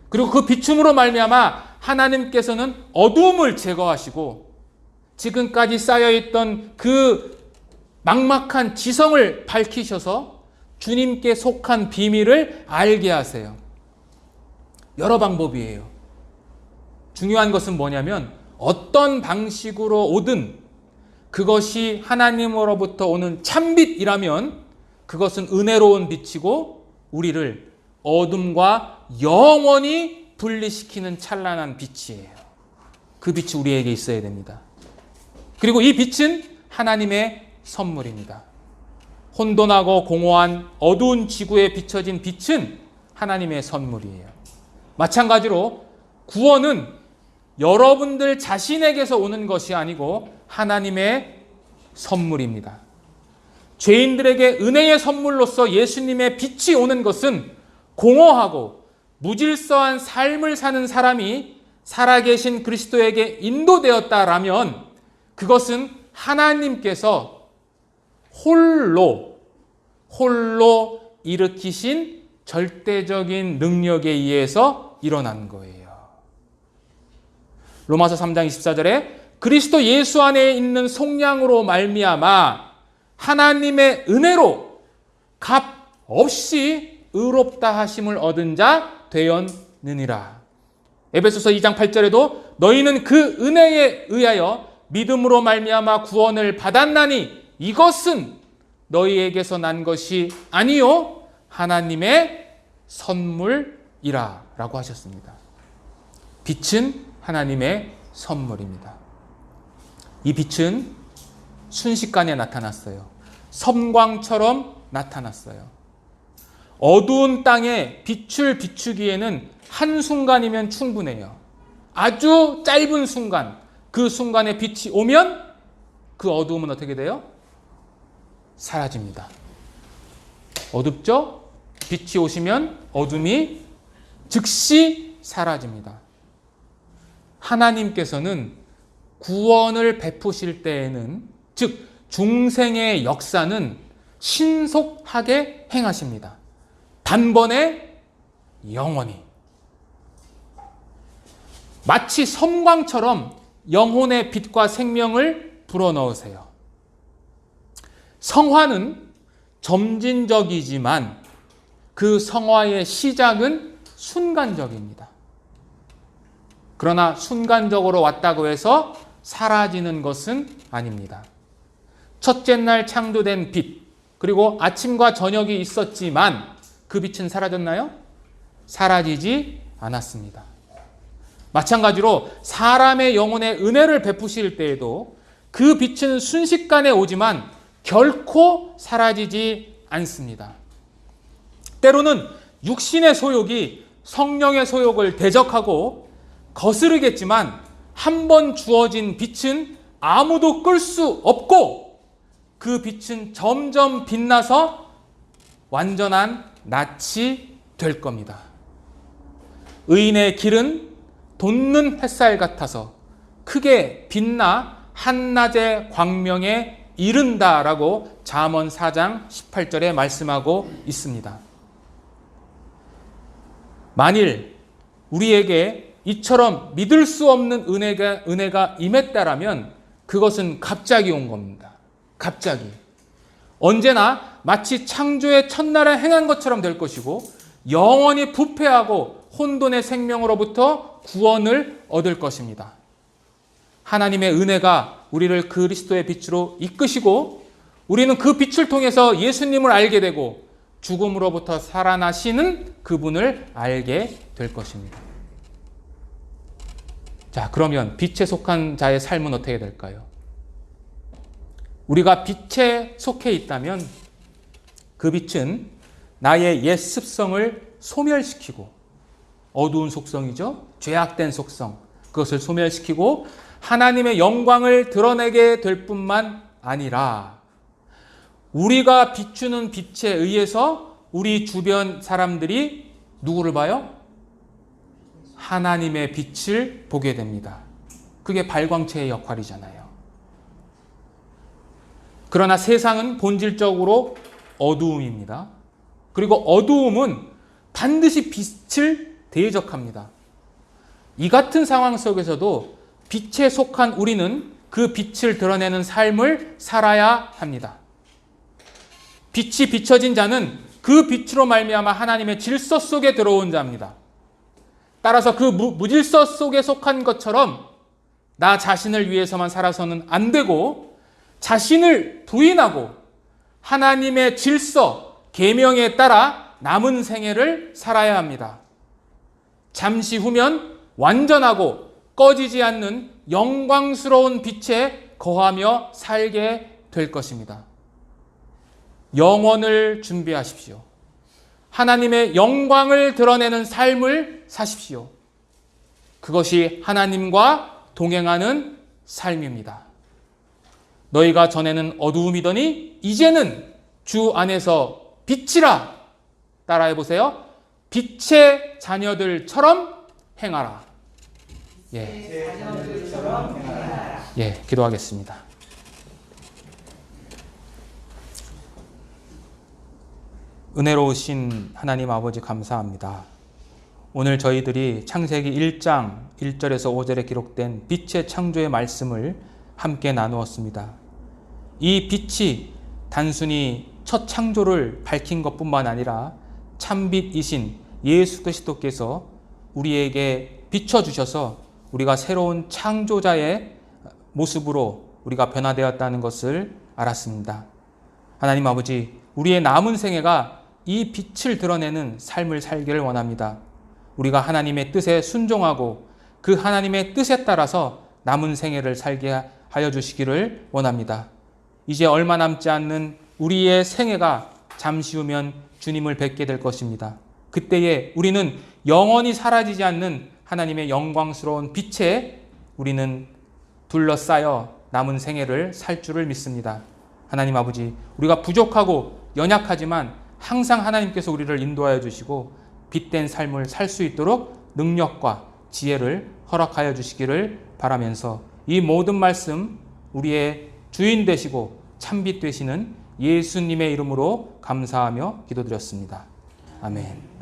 Speaker 1: 그리고 그 비춤으로 말미암아 하나님께서는 어두움을 제거하시고 지금까지 쌓여있던 그 막막한 지성을 밝히셔서 주님께 속한 비밀을 알게 하세요. 여러 방법이에요. 중요한 것은 뭐냐면 어떤 방식으로 오든 그것이 하나님으로부터 오는 참빛이라면 그것은 은혜로운 빛이고 우리를 어둠과 영원히 분리시키는 찬란한 빛이에요. 그 빛이 우리에게 있어야 됩니다. 그리고 이 빛은 하나님의 선물입니다. 혼돈하고 공허한 어두운 지구에 비춰진 빛은 하나님의 선물이에요. 마찬가지로 구원은 여러분들 자신에게서 오는 것이 아니고 하나님의 선물입니다. 죄인들에게 은혜의 선물로서 예수님의 빛이 오는 것은 공허하고 무질서한 삶을 사는 사람이 살아계신 그리스도에게 인도되었다라면 그것은 하나님께서 홀로 일으키신 절대적인 능력에 의해서 일어난 거예요. 로마서 3장 24절에 그리스도 예수 안에 있는 속량으로 말미암아 하나님의 은혜로 값 없이 의롭다 하심을 얻은 자 되었느니라. 에베소서 2장 8절에도 너희는 그 은혜에 의하여 믿음으로 말미암아 구원을 받았나니 이것은 너희에게서 난 것이 아니요 하나님의 선물이라 라고 하셨습니다. 빛은 하나님의 선물입니다. 이 빛은 순식간에 나타났어요. 섬광처럼 나타났어요. 어두운 땅에 빛을 비추기에는 한순간이면 충분해요. 아주 짧은 순간, 그 순간에 빛이 오면 그 어두움은 어떻게 돼요? 사라집니다. 어둡죠? 빛이 오시면 어둠이 즉시 사라집니다. 하나님께서는 구원을 베푸실 때에는, 즉 중생의 역사는 신속하게 행하십니다. 단번에 영원히. 마치 섬광처럼 영혼의 빛과 생명을 불어넣으세요. 성화는 점진적이지만 그 성화의 시작은 순간적입니다. 그러나 순간적으로 왔다고 해서 사라지는 것은 아닙니다. 첫째 날 창조된 빛, 그리고 아침과 저녁이 있었지만 그 빛은 사라졌나요? 사라지지 않았습니다. 마찬가지로 사람의 영혼에 은혜를 베푸실 때에도 그 빛은 순식간에 오지만 결코 사라지지 않습니다. 때로는 육신의 소욕이 성령의 소욕을 대적하고 거스르겠지만 한 번 주어진 빛은 아무도 끌 수 없고 그 빛은 점점 빛나서 완전한 낯이 될 겁니다. 의인의 길은 돋는 햇살 같아서 크게 빛나 한낮의 광명에 이른다라고 잠언 4장 18절에 말씀하고 있습니다. 만일 우리에게 이처럼 믿을 수 없는 은혜가 임했다라면 그것은 갑자기 온 겁니다. 갑자기. 언제나 마치 창조의 첫날에 행한 것처럼 될 것이고 영원히 부패하고 혼돈의 생명으로부터 구원을 얻을 것입니다. 하나님의 은혜가 우리를 그리스도의 빛으로 이끄시고 우리는 그 빛을 통해서 예수님을 알게 되고 죽음으로부터 살아나시는 그분을 알게 될 것입니다. 자, 그러면 빛에 속한 자의 삶은 어떻게 될까요? 우리가 빛에 속해 있다면 그 빛은 나의 옛 습성을 소멸시키고, 어두운 속성이죠. 죄악된 속성, 그것을 소멸시키고 하나님의 영광을 드러내게 될 뿐만 아니라 우리가 비추는 빛에 의해서 우리 주변 사람들이 누구를 봐요? 하나님의 빛을 보게 됩니다. 그게 발광체의 역할이잖아요. 그러나 세상은 본질적으로 어두움입니다. 그리고 어두움은 반드시 빛을 대적합니다. 이 같은 상황 속에서도 빛에 속한 우리는 그 빛을 드러내는 삶을 살아야 합니다. 빛이 비춰진 자는 그 빛으로 말미암아 하나님의 질서 속에 들어온 자입니다. 따라서 그 무질서 속에 속한 것처럼 나 자신을 위해서만 살아서는 안 되고 자신을 부인하고 하나님의 질서, 계명에 따라 남은 생애를 살아야 합니다. 잠시 후면 완전하고 꺼지지 않는 영광스러운 빛에 거하며 살게 될 것입니다. 영원을 준비하십시오. 하나님의 영광을 드러내는 삶을 사십시오. 그것이 하나님과 동행하는 삶입니다. 너희가 전에는 어두움이더니 이제는 주 안에서 빛이라. 따라해 보세요. 빛의 자녀들처럼 행하라. 예, 기도하겠습니다. 은혜로우신 하나님 아버지 감사합니다. 오늘 저희들이 창세기 1장 1절에서 5절에 기록된 빛의 창조의 말씀을 함께 나누었습니다. 이 빛이 단순히 첫 창조를 밝힌 것뿐만 아니라 참빛이신 예수 그리스도께서 우리에게 비춰주셔서 우리가 새로운 창조자의 모습으로 우리가 변화되었다는 것을 알았습니다. 하나님 아버지, 우리의 남은 생애가 이 빛을 드러내는 삶을 살기를 원합니다. 우리가 하나님의 뜻에 순종하고 그 하나님의 뜻에 따라서 남은 생애를 살게 하여 주시기를 원합니다. 이제 얼마 남지 않는 우리의 생애가 잠시 후면 주님을 뵙게 될 것입니다. 그때에 우리는 영원히 사라지지 않는 하나님의 영광스러운 빛에 우리는 둘러싸여 남은 생애를 살 줄을 믿습니다. 하나님 아버지, 우리가 부족하고 연약하지만 항상 하나님께서 우리를 인도하여 주시고 빛된 삶을 살 수 있도록 능력과 지혜를 허락하여 주시기를 바라면서 이 모든 말씀 우리의 주인 되시고 참빛 되시는 예수님의 이름으로 감사하며 기도드렸습니다. 아멘.